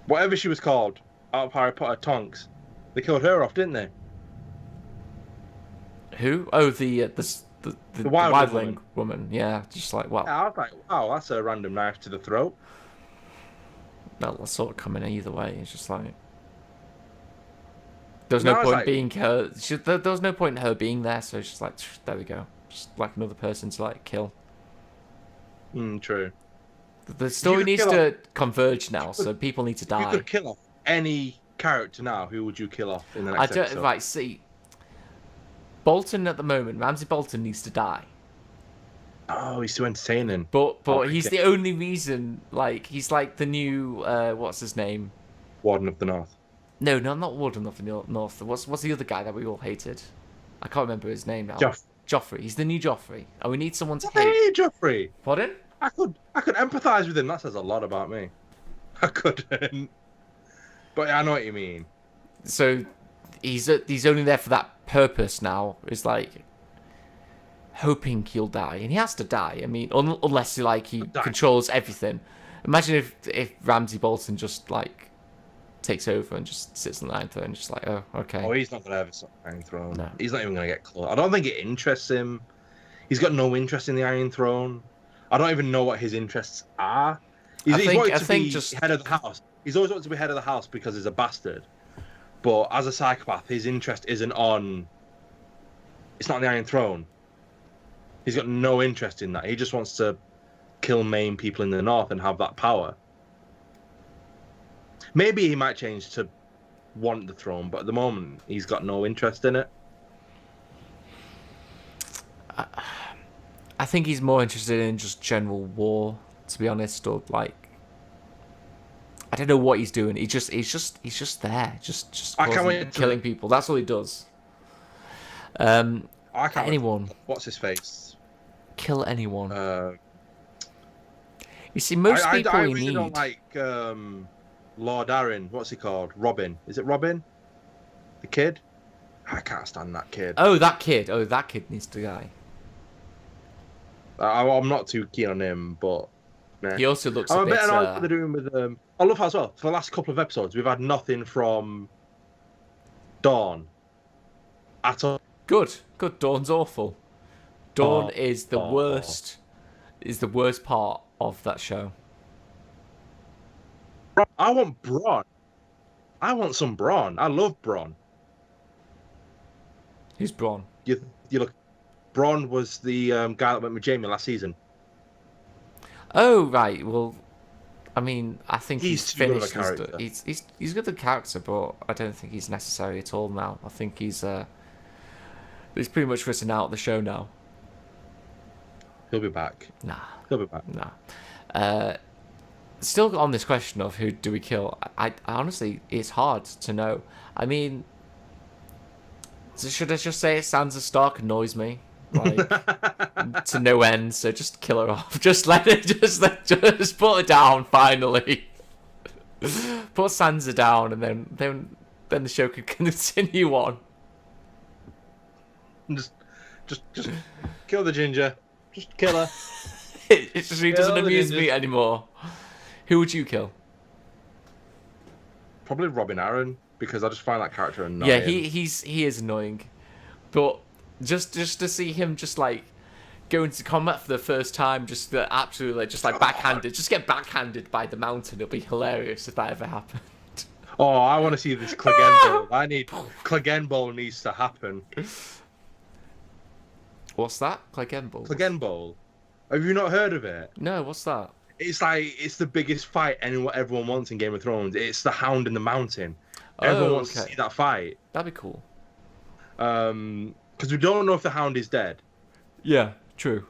whatever she was called out of Harry Potter, Tonks. They killed her off, didn't they? Who? Oh, the wildling woman. Yeah, just like, wow. Yeah, I was like, wow, that's a random knife to the throat. Well, that's sort of coming either way. It's just like there's no point being her. There was no point in her being there. So it's just like, there we go. Just like another person to like kill. True. The story needs to converge now, so people need to die. If you could kill off any character now, who would you kill off in the next episode? Right, see, Bolton at the moment, Ramsay Bolton needs to die. Oh, he's too entertaining. But he's the only reason. Like, he's like the new what's his name? Warden of the North. No, not Warden of the North. What's the other guy that we all hated? I can't remember his name now. Joffrey. He's the new Joffrey. And we need someone to hate. Hey, Joffrey. Pardon? I could empathise with him. That says a lot about me. I couldn't. But I know what you mean. So he's only there for that purpose now. It's like hoping he'll die, and he has to die. I mean, unless he controls everything. Imagine if Ramsay Bolton just like takes over and just sits on the Iron Throne, and just like, oh, okay. Oh, he's not gonna ever sit on the Iron Throne. No. He's not even gonna get close. I don't think it interests him. He's got no interest in the Iron Throne. I don't even know what his interests are. He's wanted to be head of the house. He's always wanted to be head of the house because he's a bastard. But as a psychopath, his interest isn't on. It's not on the Iron Throne. He's got no interest in that. He just wants to kill, maim people in the North and have that power. Maybe he might change to want the throne, but at the moment, he's got no interest in it. I think he's more interested in just general war, to be honest, or like I don't know what he's doing. He's just there, just killing people. That's all he does. Anyone. What's his face? Kill anyone. You see, most people I we really need. don't like Lord Arryn. What's he called? Robin. Is it Robin? The kid? I can't stand that kid. Oh, that kid. Oh, that kid needs to die. I'm not too keen on him, but nah. He also looks a bit annoyed what they're doing with I love how as well. For the last couple of episodes, we've had nothing from Dawn at all. Good. Dawn's awful. Dawn is the worst. Is the worst part of that show. I want Bronn. I want some Bronn. I love Bronn. Who's Bronn? You look. Bronn was the guy that went with Jamie last season. Oh right. Well, I mean, I think He's he's too good of a finished. His character. he's good at character, but I don't think he's necessary at all now. I think he's pretty much written out the show now. He'll be back. Nah. He'll be back. Nah. Still on this question of who do we kill, I honestly, it's hard to know. I mean, should I just say it? Sansa Stark annoys me, like to no end. So just kill her off. Just let it. Just put her down. Finally, put Sansa down, and then the show can continue on. Just kill the ginger. Just kill her. She doesn't amuse me anymore. Who would you kill? Probably Robin Aaron, because I just find that character annoying. Yeah, he is annoying, but just to see him just like go into combat for the first time, just absolutely just like backhanded, just get backhanded by the mountain. It'll be hilarious if that ever happened. Oh, I want to see this Clegane Bowl. Clegane Bowl needs to happen. What's that? Clegane Bowl? Clegane Bowl. Have you not heard of it? No, what's that? It's the biggest fight everyone wants in Game of Thrones. It's the Hound in the Mountain. Everyone wants to see that fight. That'd be cool. Because we don't know if the Hound is dead. Yeah, true.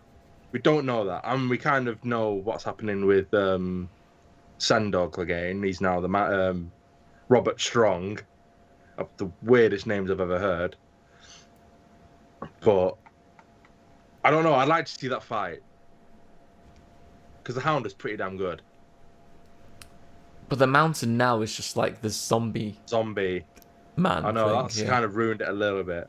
We don't know that, and we kind of know what's happening with Sandor Clegane. He's now the Robert Strong, of the weirdest names I've ever heard. But I don't know. I'd like to see that fight. Because the Hound is pretty damn good. But the mountain now is just like the zombie man. I know, thing, that's kind of ruined it a little bit.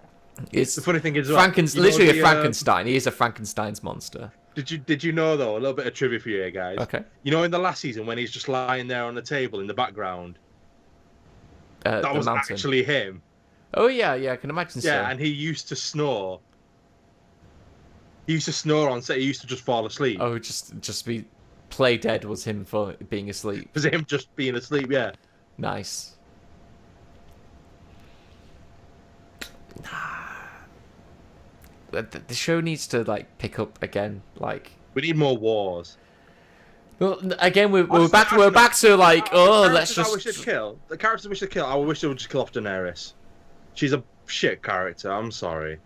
It's the funny thing is, literally a Frankenstein. He is a Frankenstein's monster. Did you know though? A little bit of trivia for you guys. Okay. You know, in the last season when he's just lying there on the table in the background, that was mountain. actually him. Oh yeah, I can imagine. Yeah, and he used to snore. He used to snore on set. He used to just fall asleep. Oh, just be play dead was him for being asleep. It was him just being asleep. Yeah. Nice. The show needs to like pick up again. Like we need more wars. Well, again, we're back to like let's just. The characters we should kill. I wish they would just kill off Daenerys. She's a shit character. I'm sorry.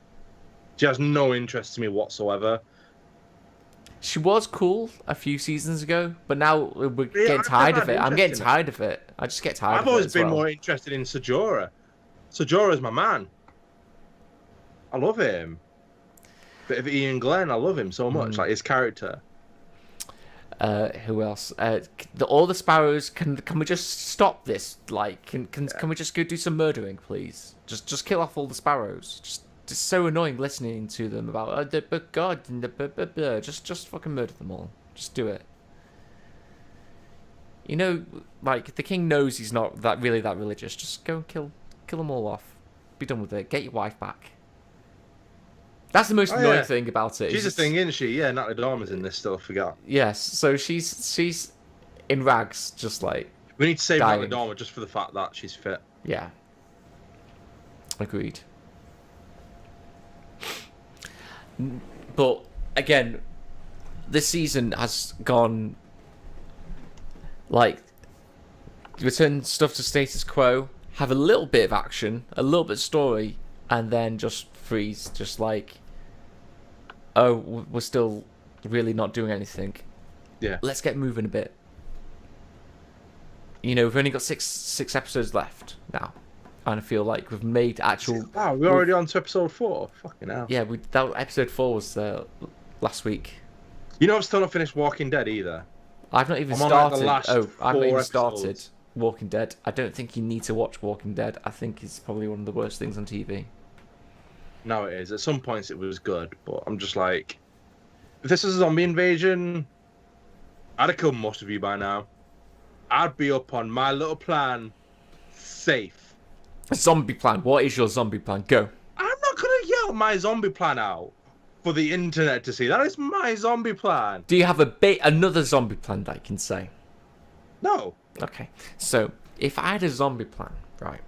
She has no interest to me whatsoever. She was cool a few seasons ago, but now we're getting tired of it. I'm getting tired of it. I just get tired of it. I've always been more interested in Sejora. Sejora's my man. I love him. Bit of Ian Glenn, I love him so much. Like his character. Who else? All the sparrows. Can we just stop this? Like, can we just go do some murdering, please? Just kill off all the sparrows. It's so annoying listening to them about but God and the just fucking murder them all. Just do it. You know, like the king knows he's not that religious. Just go and kill them all off. Be done with it. Get your wife back. That's the most annoying thing about it. She's a thing, isn't she? Yeah, Natalie Dormer's in this still. I forgot. Yes, so she's in rags, just like. We need to save dying. Natalie Dormer just for the fact that she's fit. Yeah. Agreed. But again, this season has gone like return stuff to status quo, have a little bit of action, a little bit of story, and then just freeze. Just like, oh, we're still really not doing anything. Yeah. Let's get moving a bit. You know, we've only got six episodes left now. And I feel like we've made actual. Wow, we're already on to episode 4. Fucking hell. Yeah, that episode 4 was last week. You know, I've still not finished Walking Dead either. I've not even started. I've not even started Walking Dead. I don't think you need to watch Walking Dead. I think it's probably one of the worst things on TV. No, it is. At some points it was good, but I'm just like, if this is a zombie invasion, I'd have killed most of you by now. I'd be up on my little plan, safe. A zombie plan. What is your zombie plan? Go. I'm not gonna yell my zombie plan out for the internet to see. That is my zombie plan. Do you have another zombie plan that I can say? No. Okay. So if I had a zombie plan, right?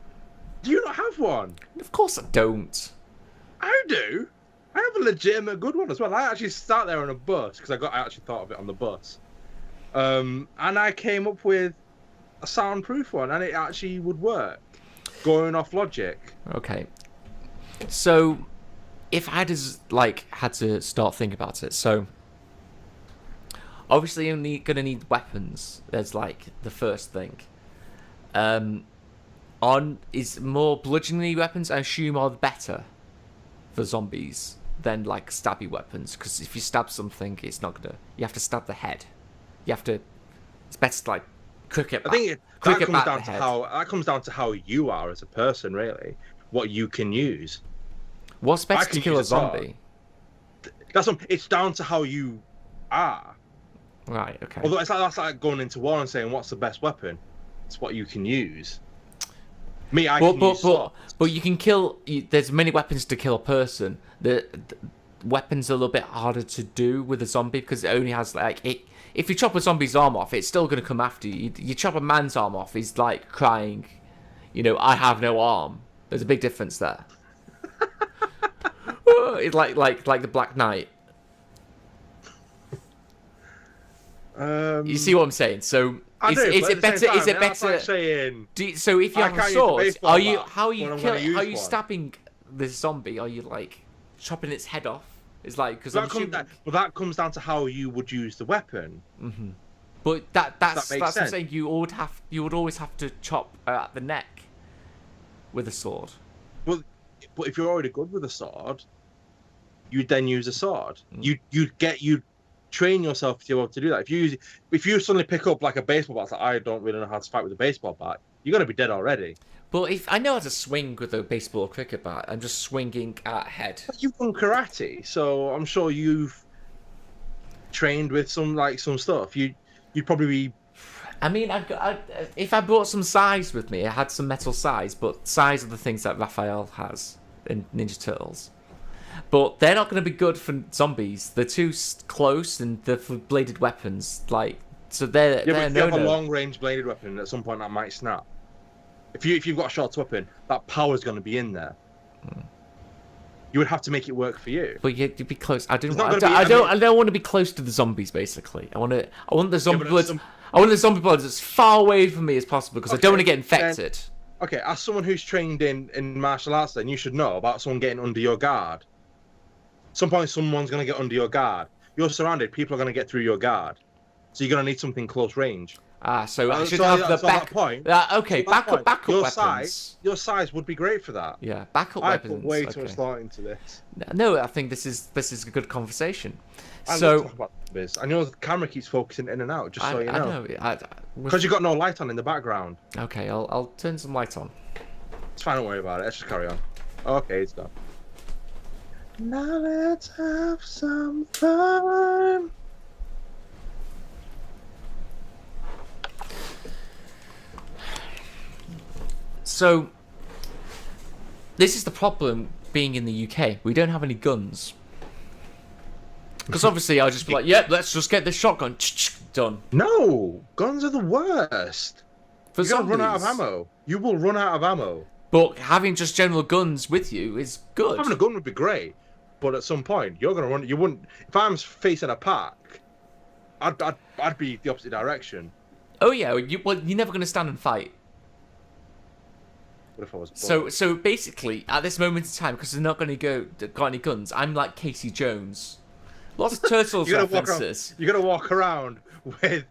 Do you not have one? Of course I don't. I do. I have a legitimate good one as well. I actually sat there on a bus because I actually thought of it on the bus, and I came up with a soundproof one, and it actually would work, going off logic. Okay. So if I had to start thinking about it, so obviously you're gonna need weapons. There's like the first thing. Is more bludgeoning weapons, I assume, are better for zombies than like stabby weapons, because if you stab something, it's not gonna. You have to stab the head. You have to. It's better to like cricket. I think that comes down to how you are as a person, really. What you can use. What's better to kill a zombie? It's down to how you are. Right. Okay. Although that's like going into war and saying what's the best weapon. It's what you can use. Me, I can use swords. But you can kill. There's many weapons to kill a person. The weapons are a little bit harder to do with a zombie because it only has like it. If you chop a zombie's arm off, it's still going to come after you. You chop a man's arm off, he's like crying, I have no arm. There's a big difference there. It's like the Black Knight. You see what I'm saying? So is it better? Is it better? Like saying, so if you have a sword, how are you stabbing this zombie? Are you like chopping its head off? It's like because that comes down to how you would use the weapon. Mm-hmm. But that's what I'm saying. You would always have to chop at the neck with a sword. But if you're already good with a sword, you'd then use a sword. You train yourself to be able to do that. If you suddenly pick up like a baseball bat, like, I don't really know how to fight with a baseball bat, you're gonna be dead already. But if I know how to swing with a baseball or cricket bat, I'm just swinging at head. But you've done karate, so I'm sure you've trained with some stuff. You'd probably be. I mean, if I brought some sais with me, I had some metal sais, but sais are the things that Raphael has in Ninja Turtles. But they're not going to be good for zombies. They're too close, and they're for bladed weapons. So they're but if you have a long-range bladed weapon, at some point that might snap. If you've got a short weapon, that power's going to be in there. You would have to make it work for you. But you'd be close. I don't want to be close to the zombies. Basically, I want the zombie blood. I want the zombie blood as far away from me as possible because I don't want to get infected. Okay, as someone who's trained in martial arts, then you should know about someone getting under your guard. At some point, someone's going to get under your guard. You're surrounded. People are going to get through your guard. So you're going to need something close range. So I should have the back. Backup weapons. Your size would be great for that. Yeah, backup weapons. I put way too much thought into this. No, I think this is a good conversation. I love talking about this. I know the camera keeps focusing in and out, just so you know. I know. Because you've got no light on in the background. Okay, I'll turn some light on. It's fine, don't worry about it. Let's just carry on. Okay, it's done. Now let's have some fun. So, this is the problem being in the UK. We don't have any guns. Because obviously I'll just be like, yep, let's just get this shotgun. Done. No! Guns are the worst. You're going to run out of ammo. You will run out of ammo. But having just general guns with you is good. Having a gun would be great. But at some point, you're going to run... You wouldn't... If I'm facing a pack, I'd be the opposite direction. Oh, yeah. You're never going to stand and fight. What if I was so basically, at this moment in time, because they're not going to got any guns, I'm like Casey Jones. Lots of Turtles references. You're going to walk around with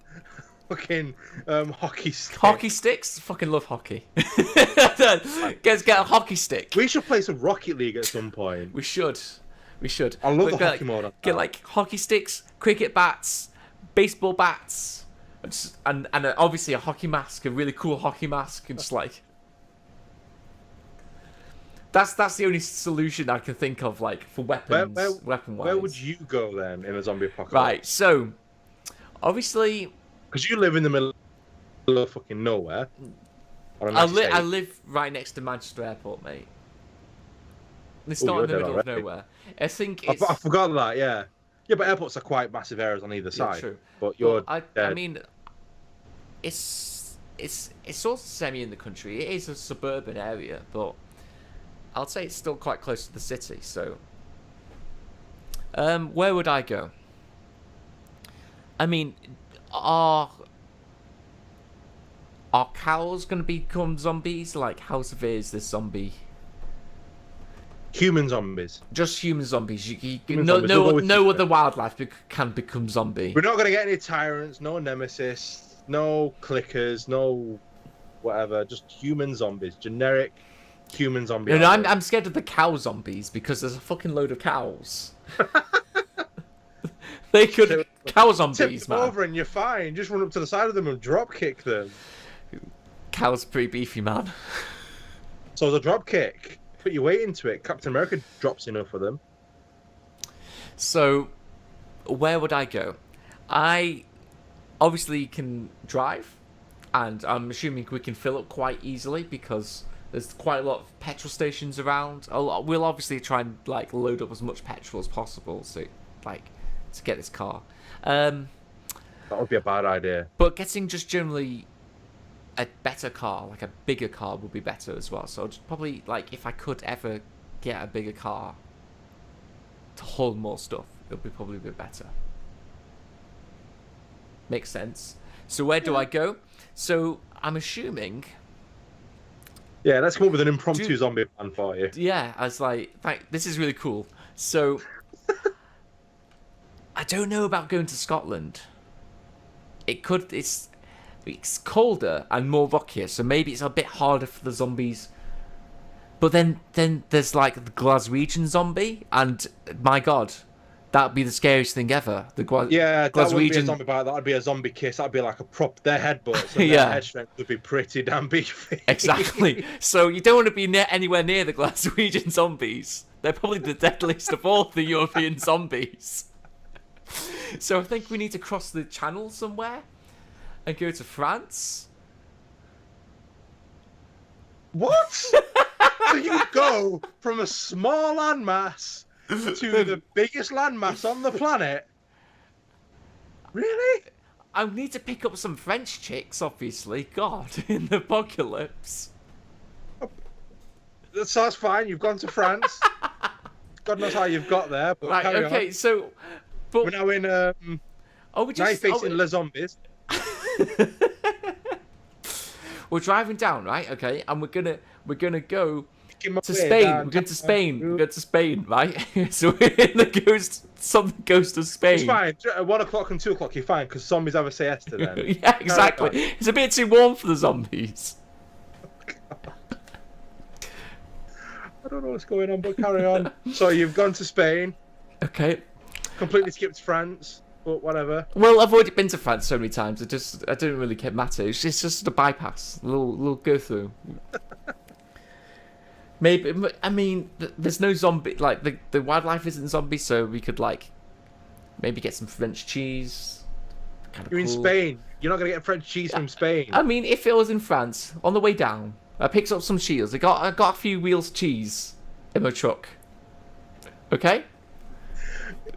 fucking hockey sticks. Hockey sticks? Fucking love hockey. Get a hockey stick. We should play some Rocket League at some point. We should. I love the hockey mode. Get like hockey sticks, cricket bats, baseball bats, and obviously a hockey mask, a really cool hockey mask, and just like... That's the only solution I can think of, like, for weapons, weapon-wise. Where would you go, then, in a zombie apocalypse? Right, so, obviously... Because you live in the middle of fucking nowhere. I live right next to Manchester Airport, mate. It's not in the middle of nowhere. I think it's... I forgot that, yeah. Yeah, but airports are quite massive areas on either side. True. But you're I mean, it's it's sort of semi in the country. It is a suburban area, but I'd say it's still quite close to the city. So, where would I go? I mean, are cows going to become zombies? Like, how severe is this zombie? Human zombies. Just human zombies. No other wildlife can become zombie. We're not going to get any tyrants, no nemesis, no clickers, no whatever. Just human zombies. Generic human zombies. No, I'm scared of the cow zombies because there's a fucking load of cows. They could cow zombies, tip man. over and you're fine. Just run up to the side of them and drop kick them. Cow's pretty beefy, man. So the drop kick. Put your weight into it. Captain America drops enough of them. So, where would I go? I obviously can drive, and I'm assuming we can fill up quite easily because there's quite a lot of petrol stations around. We'll obviously try and like load up as much petrol as possible to get this car. That would be a bad idea. But getting just generally a better car, like a bigger car, would be better as well. So just probably, like, if I could ever get a bigger car to hold more stuff, it would be probably a bit better. Makes sense. So where do I go? So I'm assuming... Yeah, let's come up with an impromptu zombie plan for you. Yeah, I was like, this is really cool. So I don't know about going to Scotland. It's colder and more rockier, so maybe it's a bit harder for the zombies. But then there's like the Glaswegian zombie, and my god, that'd be the scariest thing ever. That wouldn't be a zombie bite. That'd be a zombie kiss. That'd be like a prop. Their headbutts and their head strength would be pretty damn beefy. Exactly. So you don't want to be anywhere near the Glaswegian zombies. They're probably the deadliest of all the European zombies. So I think we need to cross the channel somewhere and go to France. What? So you go from a small landmass to the biggest landmass on the planet? Really? I need to pick up some French chicks, obviously. God, in the apocalypse. That's fine. You've gone to France. God knows how you've got there. But right. Okay. On. So, but we're now in. now you're facing Les Zombies. We're driving down, right? Okay, and we're gonna go to Spain. We're going to Spain. We're going to Spain, right? So we're in the ghost of Spain. It's fine. At 1 o'clock and 2 o'clock, you're fine because zombies have a siesta then. Yeah, exactly. It's a bit too warm for the zombies. I don't know what's going on, but carry on. So you've gone to Spain. Okay. Completely skipped France, but whatever. Well, I've already been to France so many times. I didn't really matter. It's just a bypass, a little go through. Maybe, I mean, there's no zombie, like, the wildlife isn't zombie, so we could, like, maybe get some French cheese. You're in Spain. You're not going to get French cheese from Spain. I mean, if it was in France, on the way down, I picked up some cheese. I got a few wheels of cheese in my truck. Okay?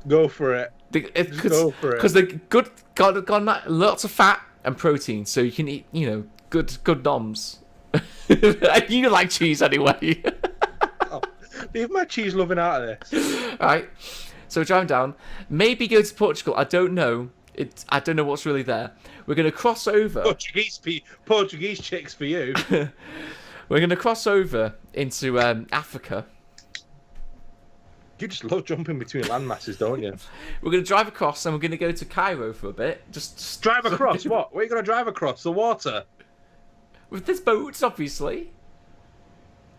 Go for it. Go for it. Because they're got lots of fat and protein, so you can eat, good noms. You like cheese anyway. Leave my cheese loving out of this. Alright, so we're driving down. Maybe go to Portugal. I don't know. I don't know what's really there. We're going to cross over. Portuguese chicks for you. We're going to cross over into Africa. You just love jumping between landmasses, don't you? We're going to drive across and we're going to go to Cairo for a bit. Just drive across? What? What are you going to drive across? The water? With this boats, obviously.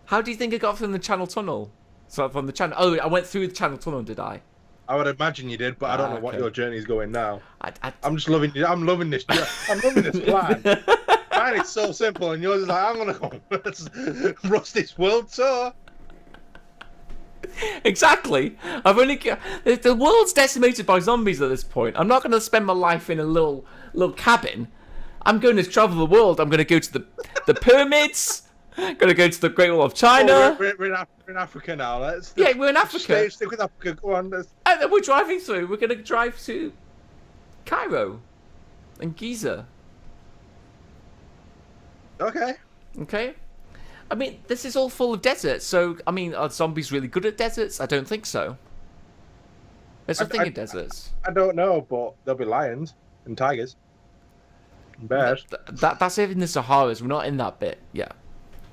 How do you think I got from the Channel Tunnel? So from the Channel... Oh, I went through the Channel Tunnel, did I? I would imagine you did, but I don't know what your journey is going now. I'm just loving it. I'm loving this plan. Mine is so simple, and yours is like, I'm going to go let's rust this world tour. Exactly. I've only the world's decimated by zombies at this point. I'm not going to spend my life in a little cabin. I'm going to travel the world. I'm going to go to the pyramids. I'm going to go to the Great Wall of China. We're in Africa now. We're in Africa. Stick with Africa. Go on. And then we're driving through. We're going to drive to Cairo and Giza. Okay. Okay. I mean, this is all full of deserts, so, I mean, are zombies really good at deserts? I don't think so. There's nothing in deserts. I don't know, but there'll be lions and tigers and bears. That's in the Saharas. We're not in that bit yet.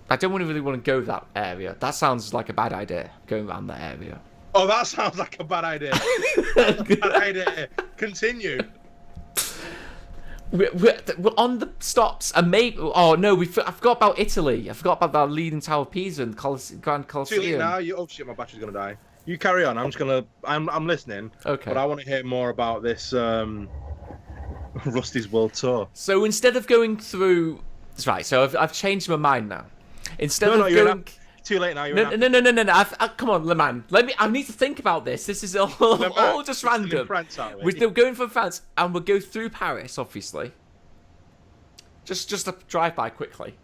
I don't really want to go that area. That sounds like a bad idea, going around that area. Oh, that sounds like a bad idea. Bad idea. Continue. We're on the stops, and maybe... Oh, no, I forgot about Italy. I forgot about that Leaning Tower of Pisa and Grand Colosseum. Too late now. Oh, shit, my battery's going to die. You carry on. I'm just going to... I'm listening. Okay. But I want to hear more about this Rusty's World Tour. So instead of going through... That's right, so I've changed my mind now. Instead of you're going... Too late now. No. Come on, Le Mans. I need to think about this. This is all just random. We're still going from France, and we'll go through Paris, obviously. Just a drive-by quickly.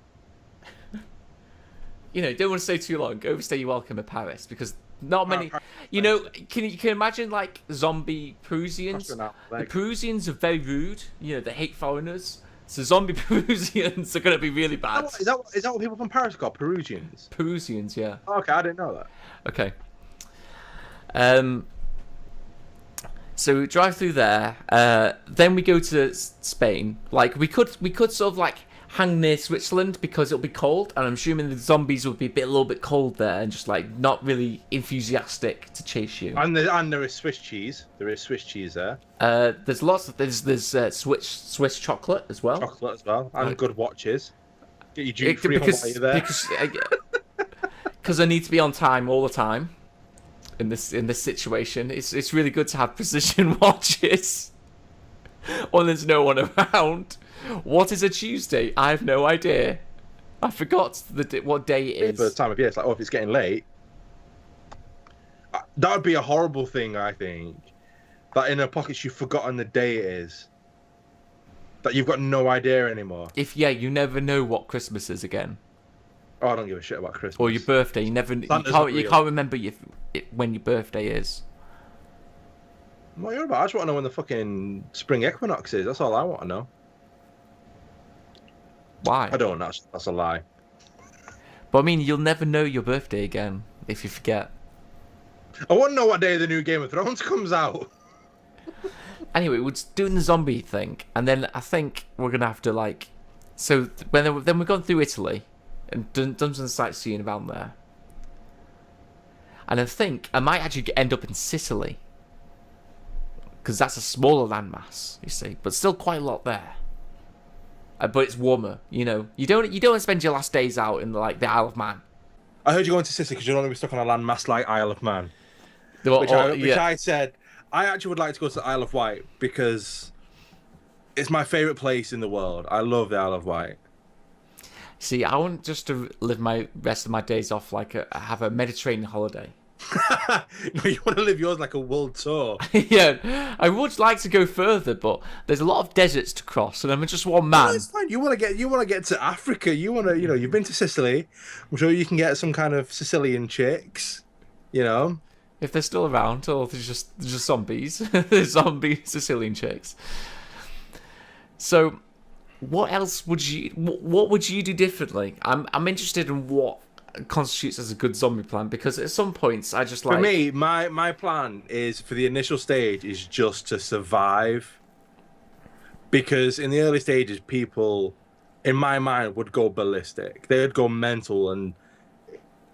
Don't want to stay too long. Overstay your welcome at Paris, because not many... Can you imagine, like, zombie Perusians? The Perusians are very rude. They hate foreigners. So zombie Perusians are going to be really bad. Is that what people from Paris are called? Perusians? Perusians, yeah. Oh, okay, I didn't know that. Okay. So we drive through there. Then we go to Spain. Like we could sort of like hang near Switzerland because it'll be cold, and I'm assuming the zombies will be a little bit cold there, and just like not really enthusiastic to chase you. And there is Swiss cheese. There is Swiss cheese there. There's lots of Swiss chocolate as well. Chocolate as well, and good watches. Get your duty free while you're there. Because I need to be on time all the time. In this situation, it's really good to have precision watches when there's no one around. What is a Tuesday? I have no idea. I forgot what day it is. For the time of year, it's like, if it's getting late. That would be a horrible thing, I think. That in a pocket you've forgotten the day it is. That you've got no idea anymore. You never know what Christmas is again. Oh, I don't give a shit about Christmas. Or your birthday. You can't remember when your birthday is. What are you about? I just want to know when the fucking spring equinox is. That's all I want to know. Why? I don't. That's a lie. But I mean, you'll never know your birthday again if you forget. I want to know what day the new Game of Thrones comes out. Anyway, we're doing the zombie thing, and then I think we're gonna have to like. So then we've gone through Italy and done some sightseeing around there, and I think I might actually end up in Sicily because that's a smaller landmass, you see, but still quite a lot there. But it's warmer, You don't spend your last days out in like the Isle of Man. I heard you going to Sicily because you don't want to be stuck on a landmass like Isle of Man. Which I said, I actually would like to go to the Isle of Wight because it's my favourite place in the world. I love the Isle of Wight. See, I want just to live my rest of my days off have a Mediterranean holiday. No, you want to live yours like a world tour. Yeah, I would like to go further, but there's a lot of deserts to cross, and I'm just one man. No, it's fine. You want to get to Africa. You want to, you've been to Sicily. I'm sure you can get some kind of Sicilian chicks. If they're still around, or they're just zombies, zombie Sicilian chicks. So, what else would you? What would you do differently? I'm interested in what constitutes as a good zombie plan, because at some points I just like... For me, my plan is for the initial stage is just to survive, because in the early stages people in my mind would go ballistic, they would go mental, and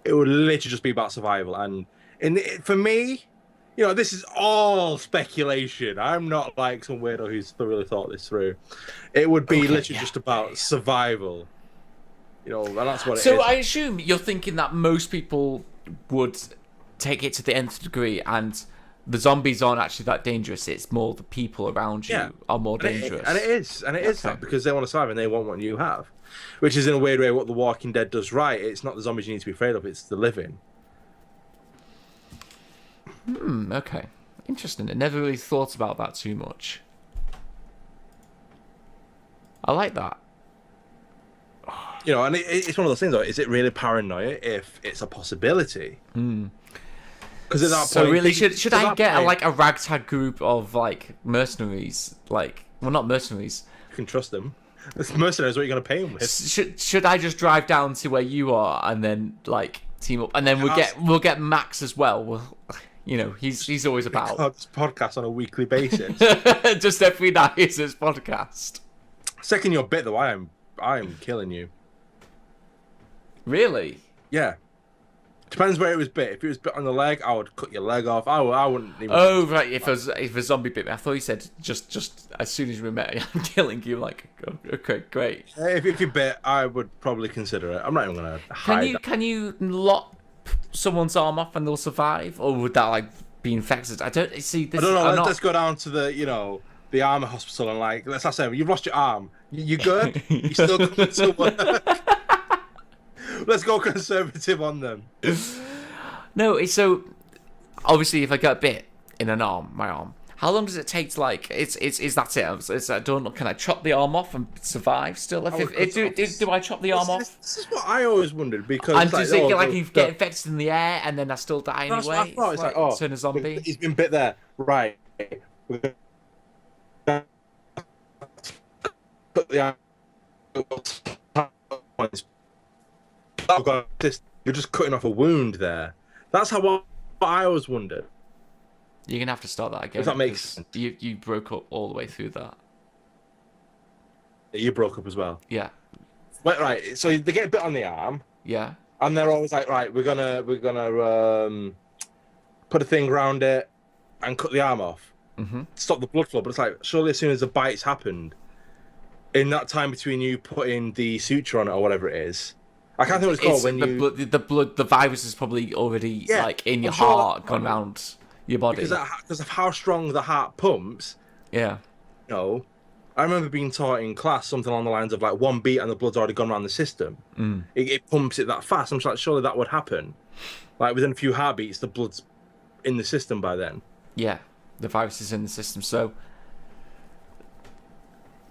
it would literally just be about survival. And for me, this is all speculation. I'm not like some weirdo who's really thought this through. It would be literally just about survival. And that's what it is. So I assume you're thinking that most people would take it to the nth degree, and the zombies aren't actually that dangerous. It's more the people around you are more dangerous. And it is that, because they want to survive and they want what you have, which is in a weird way what The Walking Dead does right. It's not the zombies you need to be afraid of; it's the living. Okay, interesting. I never really thought about that too much. I like that. And it's one of those things, though. Is it really paranoia if it's a possibility? Because at that point... So really, should I get a ragtag group of, mercenaries? Well, not mercenaries. You can trust them. This mercenaries, what are you going to pay him with? Should I just drive down to where you are and then like team up, and then we'll get Max as well. We'll, you know, he's always about This podcast on a weekly basis. Just every night is his podcast. Second your bit though, I am killing you. Really? Yeah. Depends where it was bit. If it was bit on the leg, I would cut your leg off. I wouldn't even. Oh right, if a zombie bit me, I thought you said just as soon as we met, I'm killing you. Like, okay, great. If you bit, I would probably consider it. I'm not even gonna hide. Can you lop someone's arm off and they'll survive, or would that like be infected? I don't see. This, I don't know. Let's go down to the army hospital and like let's say you've lost your arm. You good? You still coming to work? Let's go conservative on them. No, it's so obviously if I get bit in my arm, how long does it take to like? Is that it? I don't know. Can I chop the arm off and survive still? Do I chop the arm off? This is what I always wondered because. And does it like you get infected in the air and then I still die anyway? It's like turn a zombie. He's been bit there, right? Put the you're just cutting off a wound there. That's how I always wondered. You're gonna have to start that again. If that makes sense. You broke up all the way through that. You broke up as well. Yeah. Right. So they get a bit on the arm. Yeah. And they're always like, right, we're gonna put a thing around it and cut the arm off. Mm-hmm. Stop the blood flow. But it's like surely as soon as the bite's happened, in that time between you putting the suture on it or whatever it is. I can't think what it's called when the virus is probably already like in your heart, gone around your body. Because of how strong the heart pumps. Yeah. I remember being taught in class something along the lines of like one beat and the blood's already gone around the system. It pumps it that fast. I'm just like, surely that would happen. Like within a few heartbeats, the blood's in the system by then. Yeah, the virus is in the system. So,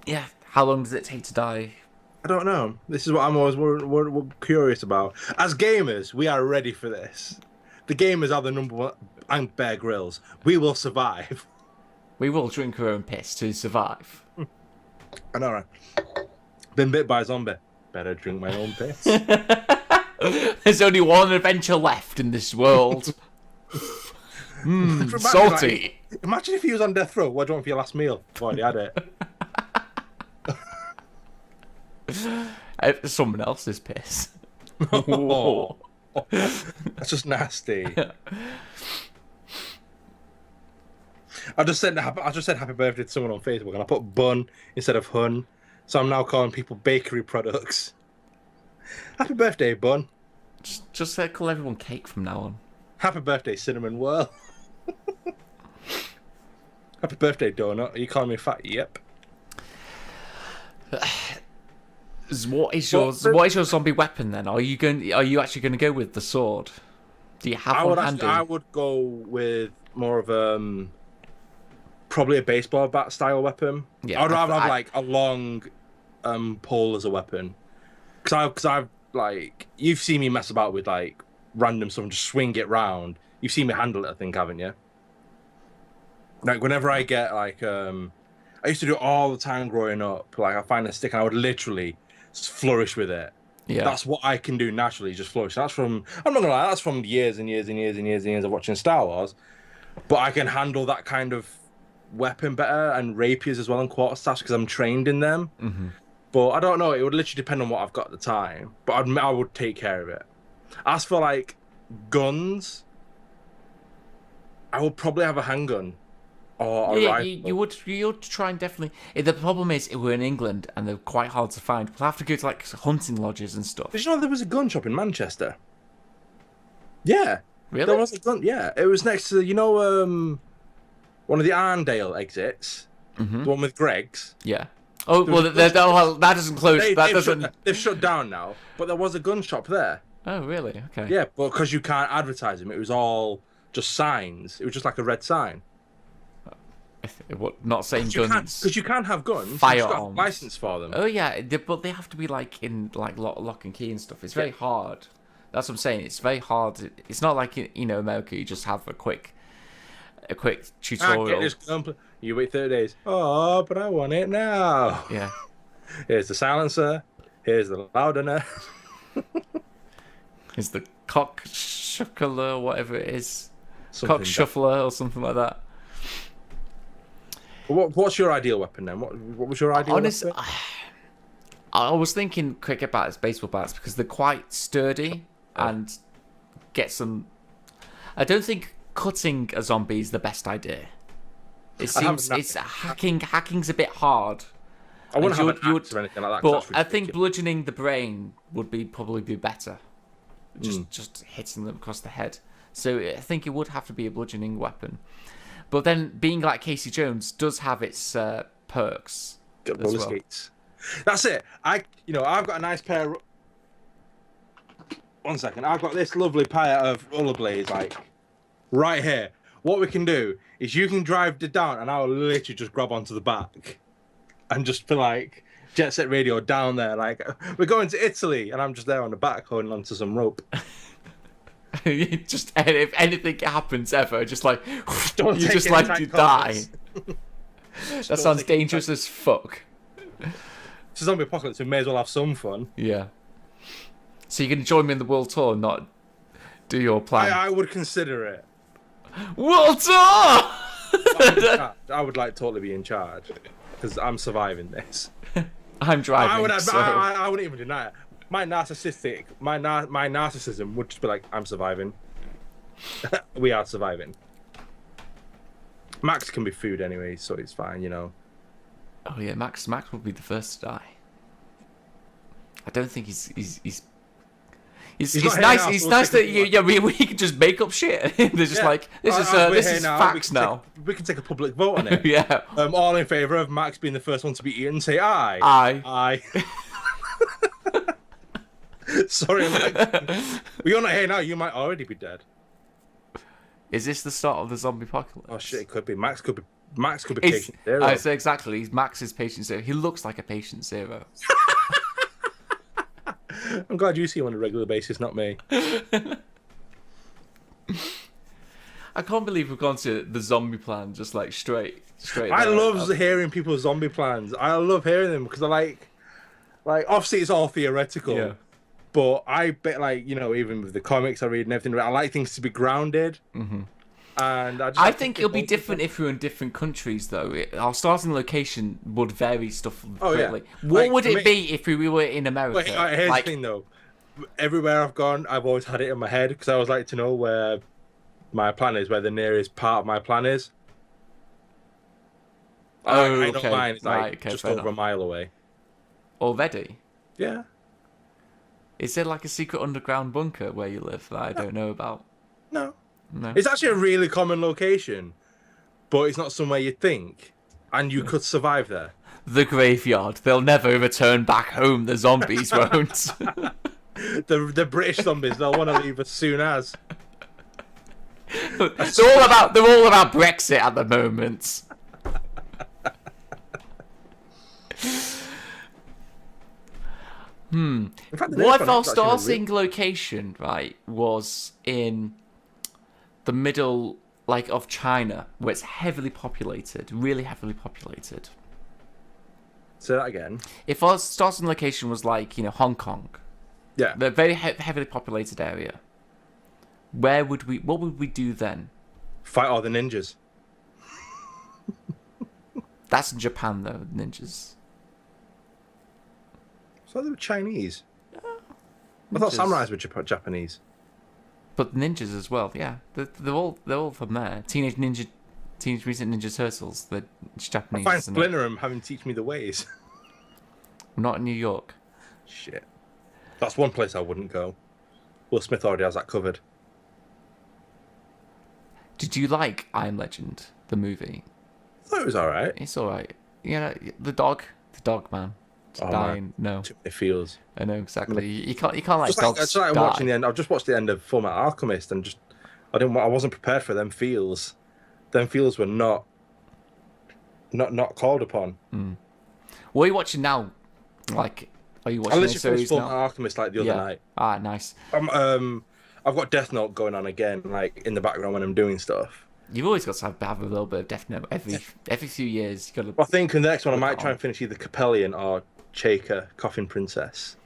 yeah, how long does it take to die? I don't know. This is what I'm always we're curious about. As gamers, we are ready for this. The gamers are the number one, and Bear Grylls. We will survive. We will drink our own piss to survive. I know, right? Been bit by a zombie. Better drink my own piss. There's only one adventure left in this world. Salty. Imagine if he was on death row. What do you want for your last meal? I've already had it. Someone else's piss. Oh, that's just nasty. I just said happy birthday to someone on Facebook and I put bun instead of hun, so I'm now calling people bakery products. Happy birthday, bun. Just call everyone cake from now on. Happy birthday, cinnamon whirl. Happy birthday, donut. Are you calling me fat? Yep. What is your zombie weapon then? Are you actually going to go with the sword? Do you have one handy? I would go with more of probably a baseball bat style weapon. Yeah, I'd rather have like a long pole as a weapon. Because I've like you've seen me mess about with like random stuff and just swing it round. You've seen me handle it, I think, haven't you? Like whenever I get like I used to do it all the time growing up. Like I find a stick and I would literally flourish with it. Yeah, that's what I can do naturally, just flourish. That's from I'm not gonna lie, that's from years and years and years and years and years of watching Star Wars. But I can handle that kind of weapon better, and rapiers as well, and quarterstaffs because I'm trained in them. Mm-hmm. But I don't know. It would literally depend on what I've got at the time. But I would take care of it. As for like guns, I would probably have a handgun. Or a rifle. You would try and definitely. The problem is, we're in England and they're quite hard to find. We'll have to go to like hunting lodges and stuff. Did you know there was a gun shop in Manchester? Yeah. Really? There was a gun. Yeah, it was next to one of the Arndale exits, the one with Greg's. Yeah. Oh well, that doesn't close. They've shut down now. But there was a gun shop there. Oh really? Okay. Yeah, but because you can't advertise them, it was all just signs. It was just like a red sign. What? Not saying guns. Because you can't have guns. Firearms. You've got a license for them. Oh yeah, but they have to be like in like lock and key and stuff. It's very hard. That's what I'm saying. It's very hard. It's not like America. You just have a quick tutorial. Get this gun. You wait 30 days. Oh, but I want it now. Yeah. Here's the silencer. Here's the loudener. Is the cock shuffler, whatever it is, Something cock shuffler or something like that. What's your ideal weapon then? What was your ideal weapon? I was thinking cricket bats, baseball bats, because they're quite sturdy and get some. I don't think cutting a zombie is the best idea. It seems it's hacking's a bit hard. I wouldn't have an axe or anything like that. But I think bludgeoning the brain would probably be better. Just hitting them across the head. So I think it would have to be a bludgeoning weapon. But then being like Casey Jones does have its perks. Got roller skates. That's it. I've got a nice pair. One second. I've got this lovely pair of rollerblades, like right here. What we can do is you can drive it down, and I'll literally just grab onto the back, and just be like Jet Set Radio down there. Like we're going to Italy, and I'm just there on the back holding onto some rope. Just if anything happens ever, just like Don't you just like you die. That sounds dangerous as fuck. It's a zombie apocalypse. We may as well have some fun. Yeah. So you can join me in the world tour, and not do your plan. I would consider it. World tour. I would like totally be in charge because I'm surviving this. I'm driving. I wouldn't even deny it. My narcissism would just be like, I'm surviving. We are surviving. Max can be food anyway, so it's fine, Oh yeah, Max would be the first to die. I don't think he's nice. He's nice that we can just make up shit. They're just like this is facts now. We can take a public vote on it. Yeah. All in favour of Max being the first one to be eaten, say aye. Aye. Sorry, Max. Well, you're not here now. You might already be dead. Is this the start of the zombie apocalypse? Oh shit! It could be. Max could be patient zero. I say exactly. Max is patient zero. He looks like a patient zero. I'm glad you see him on a regular basis, not me. I can't believe we've gone to the zombie plan just like straight. I love hearing people's zombie plans. I love hearing them because I like obviously it's all theoretical. Yeah. But I bet, even with the comics I read and everything, I like things to be grounded. Mm-hmm. And I think it'll be different if we're in different countries, though. Our starting location would vary stuff greatly. Yeah. What would it be if we were in America? Here's the thing, though. Everywhere I've gone, I've always had it in my head because I always like to know where my plan is, where the nearest part of my plan is. I don't mind. It's just over a mile away. Already? Yeah. Is there like a secret underground bunker where you live that I don't know about? No. It's actually a really common location, but it's not somewhere you'd think, and you could survive there. The graveyard. They'll never return back home. The zombies won't. The British zombies. They'll want to leave as soon as. They're all about Brexit at the moment. In fact, what if our starting location, right, was in the middle, of China, where it's heavily populated, really heavily populated? Say that again. If our starting location was Hong Kong, yeah, the very heavily populated area, what would we do then? Fight all the ninjas. That's in Japan, though, ninjas. So they were Chinese. I thought samurais were Japanese. But ninjas as well, yeah. They're all from there. Teenage Mutant Ninja Turtles. They're Japanese. I find Splinter them having to teach me the ways. Not in New York. Shit. That's one place I wouldn't go. Will Smith already has that covered. Did you like I Am Legend, the movie? I thought it was alright. It's alright. The dog man. Dying. No. Too many feels. I know exactly. You can't like dogs. It's like I'm watching the end. I've just watched the end of Fullmetal Alchemist, and I wasn't prepared for them feels. Them feels were not called upon. Mm. What are you watching now? Are you watching a series now? Fullmetal Alchemist the other night. Ah, nice. I've got Death Note going on again, in the background when I'm doing stuff. You've always got to have a little bit of Death Note every few years. You got to. I think in the next one I might try and finish either Capellian or Shaker, Coffin Princess.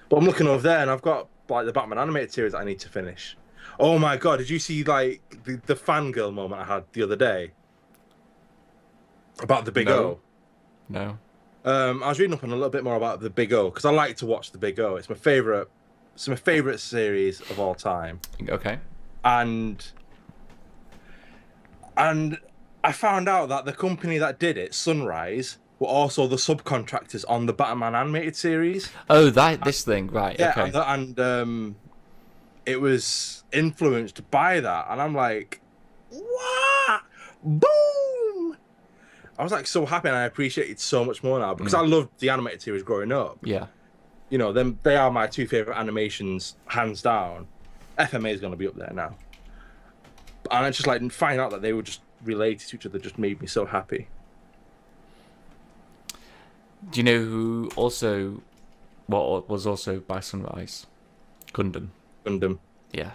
But I'm looking over there and I've got like the Batman animated series that I need to finish. Oh my god, did you see like the fangirl moment I had the other day? About the Big O? No. I was reading up on a little bit more about the Big O because I like to watch the Big O. It's my favorite series of all time. Okay. And I found out that the company that did it, Sunrise, were also the subcontractors on the Batman animated series. Oh, this thing, right? Yeah, Okay. and it was influenced by that, and I'm like, what? Boom! I was like so happy, and I appreciate it so much more now because I loved the animated series growing up. Yeah. You know, they are my two favorite animations, hands down. FMA is going to be up there now, and I just like find out that they were just related to each other just made me so happy. Do you know who also, was also by Sunrise? Gundam. Yeah.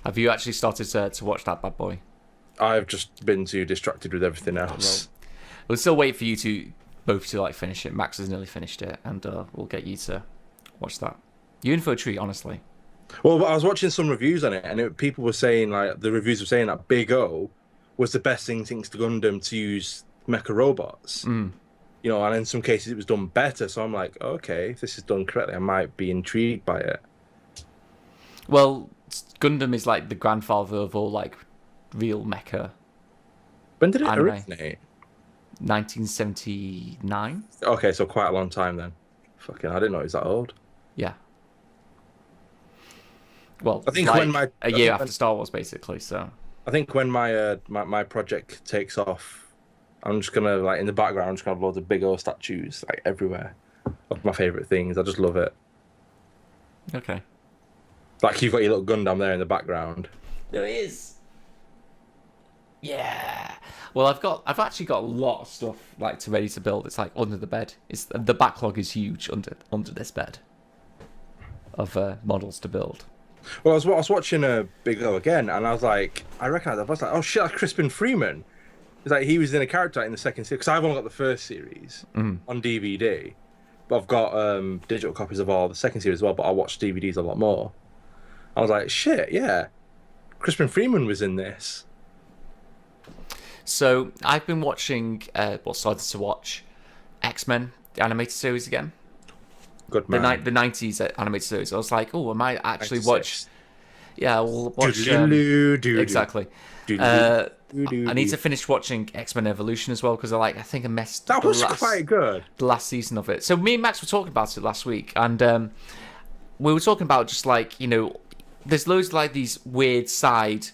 Have you actually started to watch that bad boy? I've just been too distracted with everything else. We'll still wait for you both to like finish it. Max has nearly finished it, and we'll get you to watch that. You're in for a treat, honestly. Well, I was watching some reviews on it, and people were saying like the reviews were saying that Big O was the best thing since the Gundam to use mecha robots. You know, and in some cases it was done better. So I'm like, okay, if this is done correctly, I might be intrigued by it. Well, Gundam is like the grandfather of all like real mecha. When did it anime. originate? 1979. Okay, so quite a long time then. Fucking, I didn't know it was that old. Yeah. Well, I think like when a year after Star Wars, basically. So I think when my project takes off, I'm just gonna like in the background, I'm just gonna have loads of big old statues like everywhere of my favorite things. I just love it. Okay. Like you've got your little Gundam there in the background. There it is. Yeah. Well, I've actually got a lot of stuff like ready to build. It's like under the bed. The backlog is huge under this bed of models to build. Well, I was watching a Big O again, and I was like, I recognise. I was like, oh shit, that's Crispin Freeman. It's like he was in a character in the second series because I've only got the first series on DVD, but I've got digital copies of all the second series as well. But I watched DVDs a lot more. I was like, shit, yeah, Crispin Freeman was in this. So I've been watching, started to watch X-Men, the animated series again. Good man. The 90s animated series. I was like, oh, I might actually watch. Yeah, we'll watch. Exactly. I need to finish watching X-Men Evolution as well because I think I messed. That was quite good. The last season of it. So me and Max were talking about it last week, and we were talking about just like, you know, there's loads of like these weird side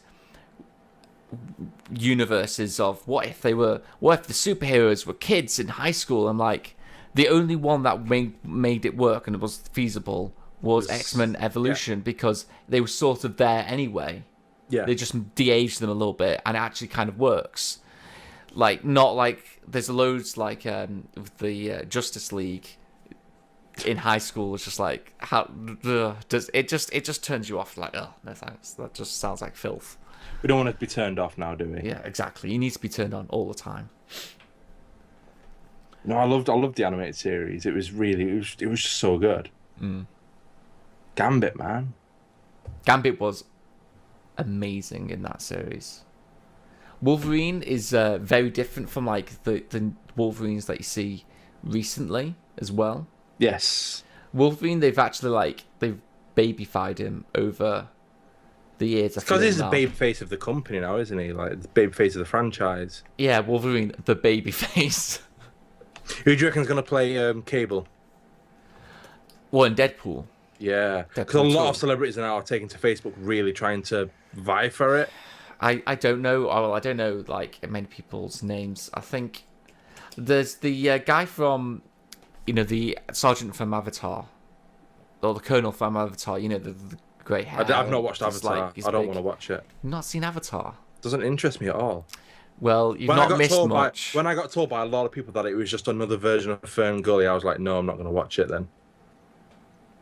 universes of what if the superheroes were kids in high school. I'm like, the only one that made it work and it was feasible was X-Men Evolution because they were sort of there anyway. Yeah. They just de-aged them a little bit and it actually kind of works. Like, not like there's loads like with the Justice League in high school. It's just like, how does it just turns you off, like, oh no thanks, that just sounds like filth. We don't want it to be turned off now, do we? Yeah, exactly. You need to be turned on all the time. No, I loved the animated series. It was just so good. Gambit, man. Gambit was amazing in that series. Wolverine is very different from like the Wolverines that you see recently as well. Yes. Wolverine, they've babyfied him over the years. Because he's the baby face of the company now, isn't he? Like the baby face of the franchise. Yeah, Wolverine, the baby face. Who do you reckon's going to play Cable? Well, in Deadpool. Yeah, because a lot of celebrities now are taking to Facebook, really trying to vie for it. I don't know. I don't know like many people's names. I think there's the guy from, you know, the sergeant from Avatar, or the colonel from Avatar. You know, the grey hair. I've not watched Avatar. Like, I don't want to watch it. You've not seen Avatar? Doesn't interest me at all. Well, you've not missed much. When I got told by a lot of people that it was just another version of Fern Gully, I was like, no, I'm not going to watch it then.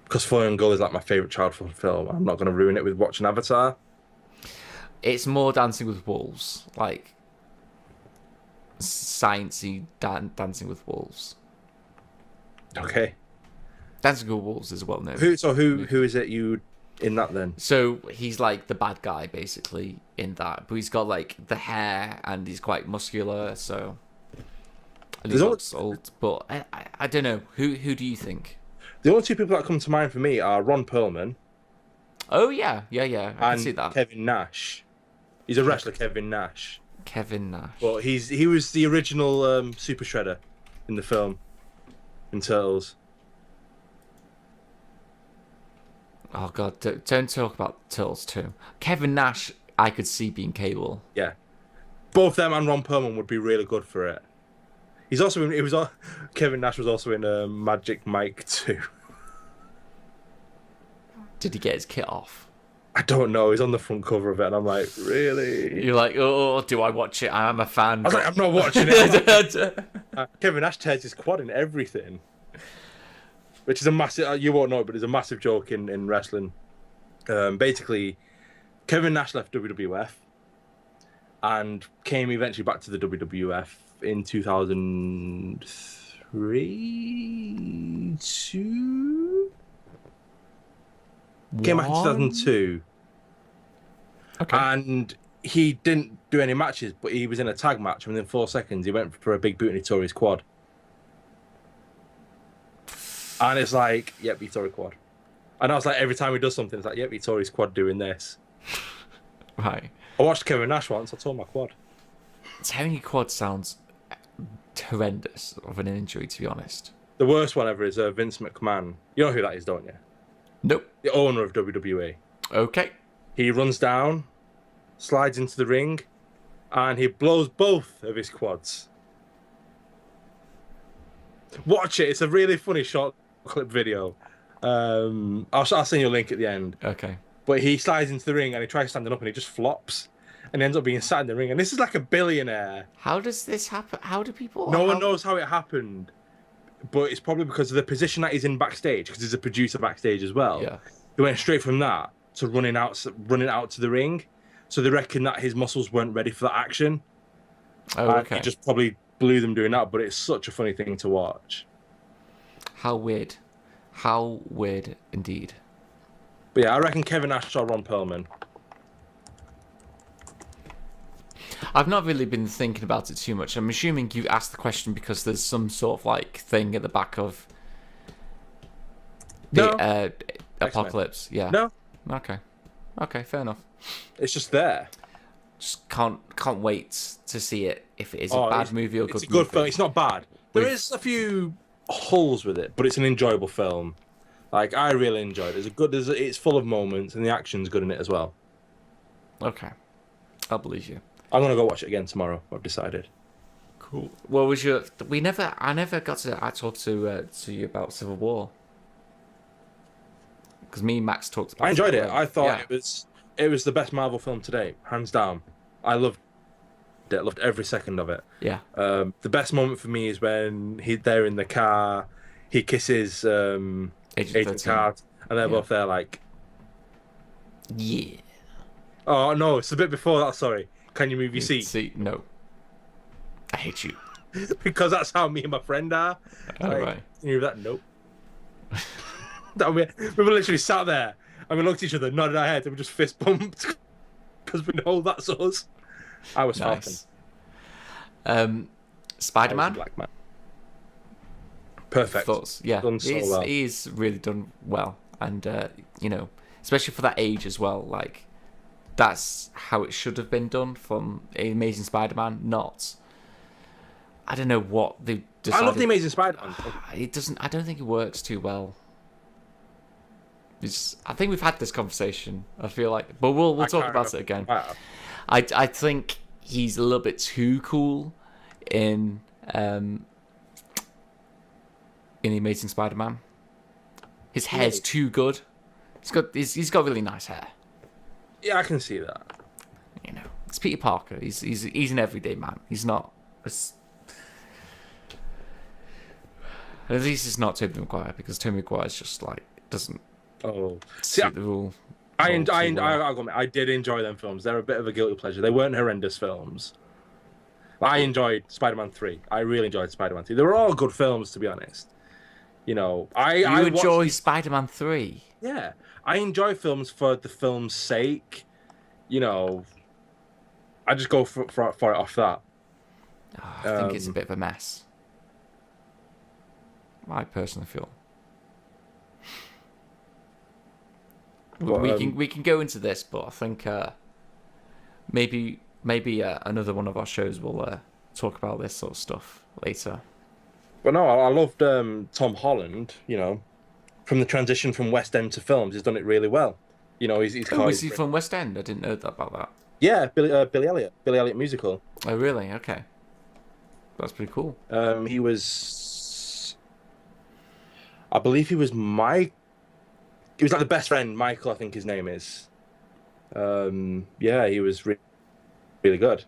Because Fern Gully is like my favourite childhood film. I'm not going to ruin it with watching Avatar. It's more Dancing with Wolves, like sciencey Dancing with Wolves. Okay. Dancing with Wolves is well known. Who is it you in that then? So he's like the bad guy basically in that, but he's got like the hair and he's quite muscular. So and he looks old, but I don't know. Who do you think? The only two people that come to mind for me are Ron Perlman. Oh yeah. I can see that. Kevin Nash. He's a wrestler, Kevin Nash. Kevin Nash. Well, he was the original Super Shredder in the film in Turtles. Oh god, don't talk about Turtles 2. Kevin Nash, I could see being Cable. Yeah, both them and Ron Perlman would be really good for it. Kevin Nash was also in Magic Mike 2. Did he get his kit off? I don't know. He's on the front cover of it, and I'm like, really? You're like, oh, do I watch it? I'm a fan. I was like, I'm not watching it. Kevin Nash tears his quad in everything, which is a massive. You won't know it, but it's a massive joke in wrestling. Basically, Kevin Nash left WWF and came eventually back to the WWF in 2003. Came back in 2002. Okay. And he didn't do any matches, but he was in a tag match, and within 4 seconds, he went for a big boot and he tore his quad. And it's like, yep, he tore his quad. And I was like, every time he does something, it's like, yep, he tore his quad doing this. Right. I watched Kevin Nash once, I tore my quad. Tearing your quad sounds horrendous of an injury, to be honest. The worst one ever is Vince McMahon. You know who that is, don't you? Nope. The owner of WWE. Okay. He runs down, slides into the ring, and he blows both of his quads. Watch it. It's a really funny short clip video. I'll send you a link at the end. Okay. But he slides into the ring and he tries standing up and he just flops. And ends up being sat in the ring. And this is like a billionaire. How does this happen? How do people... No one knows how it happened. But it's probably because of the position that he's in backstage, because he's a producer backstage as well. Yeah. He went straight from that to running out to the ring. So they reckon that his muscles weren't ready for that action. Oh, okay. He just probably blew them doing that, but it's such a funny thing to watch. How weird. How weird indeed. But yeah, I reckon Kevin Nash or Ron Perlman. I've not really been thinking about it too much. I'm assuming you asked the question because there's some sort of like thing at the back of the Apocalypse. Yeah. No. Okay. Okay, fair enough. It's just there. Just can't wait to see it. If it is a bad movie or good movie. It's a good film. It's not bad. There is a few holes with it, but it's an enjoyable film. Like, I really enjoyed it. It's full of moments, and the action's good in it as well. Okay. I'll believe you. I'm gonna go watch it again tomorrow. I've decided. Cool. What was your? I never got to. I talked to you about Civil War because me and Max talked about. I enjoyed it. I thought it was the best Marvel film to date, hands down. I loved it. I loved every second of it. Yeah. The best moment for me is when they're in the car. He kisses Agent Carter, and they're both there like. Yeah. Oh no! It's a bit before that. Sorry. Can you move your seat? No. I hate you. Because that's how me and my friend are. Oh, like, right. You know that? Nope. We were literally sat there and we looked at each other, nodded our heads, and we just fist bumped because we know that's us. I was nice. Falcon. Spider-Man. Black Man. Perfect. Thoughts? Yeah. Done so well. He's really done well, and especially for that age as well. Like, that's how it should have been done from Amazing Spider-Man. Not, I don't know what they decided. I love the Amazing Spider-Man. It doesn't. I don't think it works too well. I think we've had this conversation. I feel like, but we'll talk about it again. I think he's a little bit too cool in the Amazing Spider-Man. His hair's too good. He's got really nice hair. Yeah, I can see that. You know, it's Peter Parker. He's an everyday man. He's not. At least it's not Tobey Maguire, because Tobey Maguire's just like doesn't. Oh, suit the rule. I did enjoy them films. They're a bit of a guilty pleasure. They weren't horrendous films. I enjoyed Spider-Man 3. I really enjoyed Spider-Man 3. They were all good films, to be honest. You know, You enjoy watch, Spider-Man 3. yeah, I enjoy films for the film's sake. You know, I just go for it off that. Oh, I think it's a bit of a mess. I personally feel. But, we can go into this, but I think maybe another one of our shows will talk about this sort of stuff later. But no, I loved Tom Holland. You know, from the transition from West End to films, he's done it really well. You know, he's Oh, is he from West End? I didn't know about that. Yeah, Billy Elliot musical. Oh, really? Okay, that's pretty cool. He was, I believe he was Mike. He was like the best friend, Michael, I think his name is. Yeah, he was really good.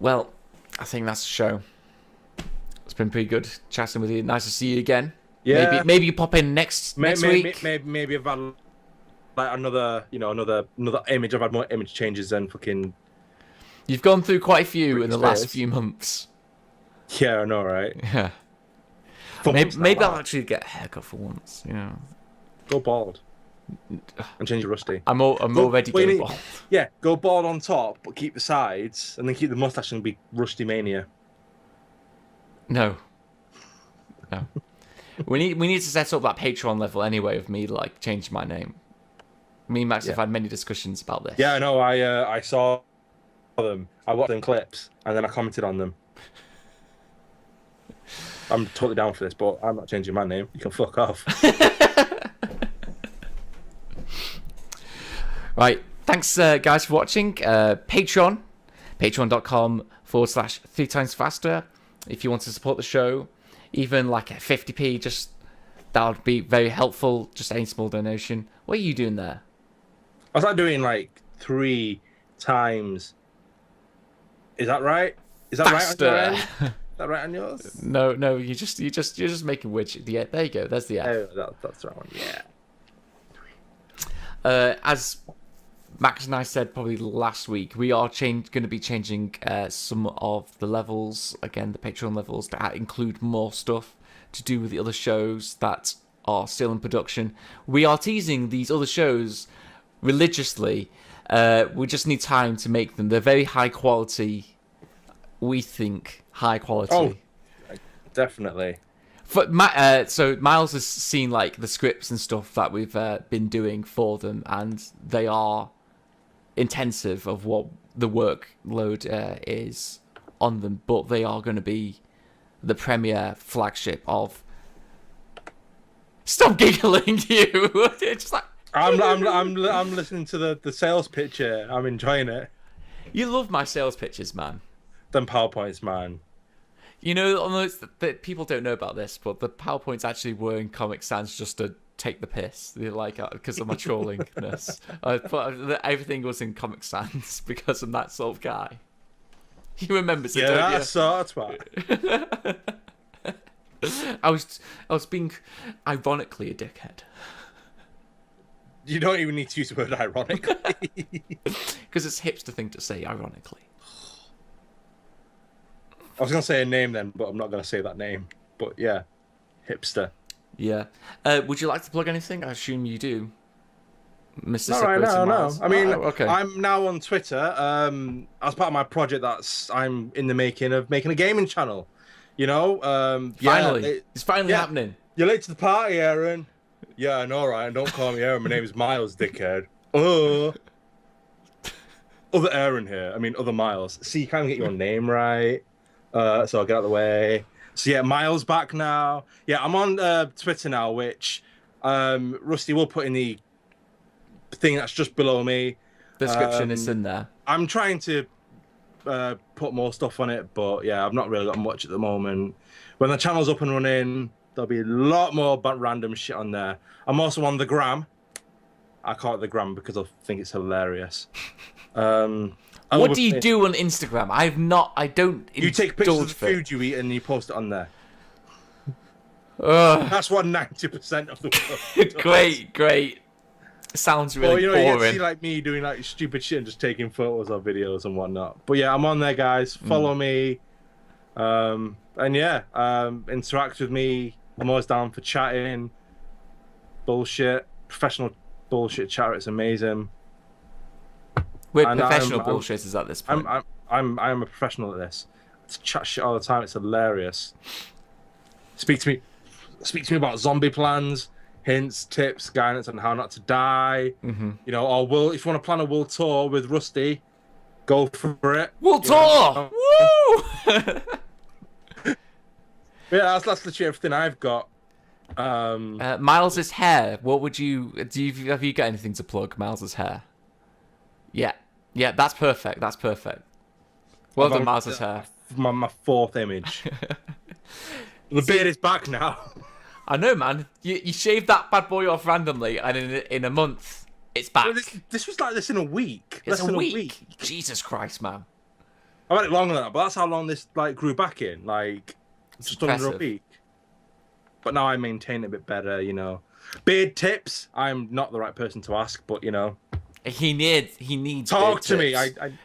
Well, I think that's the show. It's been pretty good chatting with you. Nice to see you again. Yeah. Maybe you pop in next week. Maybe I've had like another image. I've had more image changes than fucking. You've gone through quite a few in the last few months. Yeah, I know, right? Yeah. Maybe I'll actually get a haircut for once. You know. Go bald. And change your rusty. I'm already going bald. Yeah, go bald on top, but keep the sides, and then keep the mustache and be rusty mania. No. we need to set up that Patreon level anyway of me like changing my name. Me and Max have had many discussions about this. Yeah, I know. I saw them. I watched them clips, and then I commented on them. I'm totally down for this, but I'm not changing my name. You can fuck off. Right. Thanks, guys, for watching. Patreon.com/3 times faster. If you want to support the show, even like a 50p, just that would be very helpful. Just any small donation. What are you doing there? I was like doing like 3 times. Is that right? Is that faster. Right? Is that right on yours? No, you're just making weird. Yeah, there you go. There's the F. Oh, that's the right one. Yeah. As Max and I said probably last week, we are going to be changing some of the levels, again, the Patreon levels, to include more stuff to do with the other shows that are still in production. We are teasing these other shows religiously. We just need time to make them. They're very high quality. We think high quality. Oh, definitely. So Miles has seen like the scripts and stuff that we've been doing for them, and they are intensive of what the workload is on them, but they are going to be the premiere flagship of. Stop giggling, you! It's just like I'm listening to the sales pitch here. I'm enjoying it. You love my sales pitches, man. Them PowerPoints, man. You know, almost that people don't know about this, but the PowerPoints actually were in Comic Sans just to take the piss. They're like, because of my trollingness. But everything was in Comic Sans because I'm that sort of guy. You remember? So yeah, that's sort of. I was being ironically a dickhead. You don't even need to use the word ironically. Because it's a hipster thing to say, ironically. I was going to say a name then, but I'm not going to say that name. But yeah, hipster. Yeah. Would you like to plug anything? I assume you do. Mr. Not right now, no. I mean, okay. I'm now on Twitter. As part of my project, I'm in the making of making a gaming channel. You know, finally, it's finally happening. You're late to the party, Aaron. Yeah, I know, right? Don't call me Aaron. My name is Miles, dickhead. Oh, other Aaron here. I mean, other Miles. See, you can't get your name right. So I'll get out of the way. So yeah, Miles back now. Yeah, I'm on Twitter now, which Rusty will put in the thing that's just below me. Description is in there. I'm trying to put more stuff on it, but yeah, I've not really got much at the moment. When the channel's up and running, there'll be a lot more random shit on there. I'm also on the gram. I call it the gram because I think it's hilarious. What do you do on Instagram? I don't. You take pictures of the food you eat and you post it on there. That's what 90% of the world does. Great. Sounds really you boring. You get to see like me doing like stupid shit and just taking photos or videos and whatnot. But yeah, I'm on there, guys. Follow me. And yeah, interact with me. I'm always down for chatting, bullshit, professional bullshit chatter. It's amazing. We're And professional bullshitters at this point. I'm a professional at this. I chat shit all the time. It's hilarious. Speak to me about zombie plans, hints, tips, guidance on how not to die. Mm-hmm. You know, or if you want to plan a world tour with Rusty, go for it. World tour! Woo! Yeah, that's literally everything I've got. Miles's hair. What would you have you got anything to plug? Miles's hair. Yeah, that's perfect. That's perfect. Well done, Miles's hair. My fourth image. The beard is back now. I know, man. You shaved that bad boy off randomly, and in a month, it's back. Well, this was like this in a week. It's Less a than week. Jesus Christ, man. I had it longer than that, but that's how long this like grew back in. Like just under a week. But now I maintain it a bit better, you know. Beard tips. I'm not the right person to ask, but you know. He needs. Talk to me.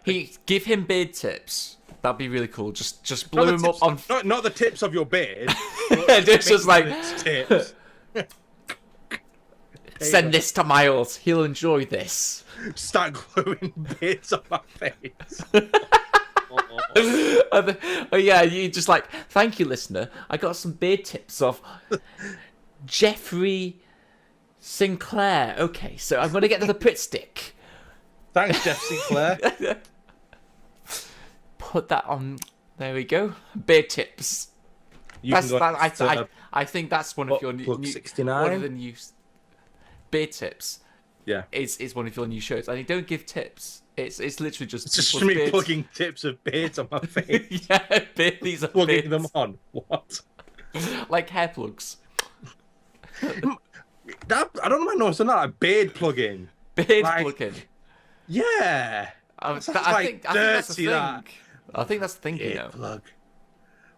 He give him beard tips. That'd be really cool. Just blow him up on. Not the tips of your beard. It's just like tips. Send this to Miles. He'll enjoy this. Start gluing beards on my face. Oh yeah, you just like, thank you, listener. I got some beard tips off Jeffrey Sinclair. Okay, so I'm gonna get to the Prit stick. Thanks, Jeff Sinclair. Put that on. There we go. Beard tips. I think that's one of your new 69. one of the new beard tips. Yeah, is one of your new shows, and you don't give tips. It's literally just it's just me beards. Plugging tips of beards on my face. Yeah, these are plugging beards. them on. What? Like hair plugs. I don't know. I know it's not a beard plugging. Beard plugging. Yeah. I think that's the thing. I think that's the thing, beard you know. plug.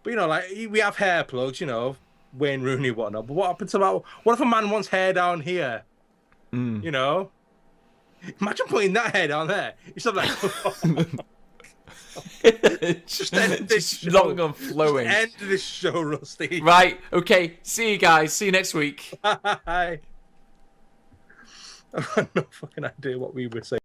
But you know, like we have hair plugs, you know, Wayne Rooney, whatnot. But what happens about what if a man wants hair down here? Mm. You know. Imagine putting that hair down there. It's not like just end this show. Long on flowing. Just end this show, Rusty. Right. Okay. See you guys. See you next week. Bye. I have no fucking idea what we were saying.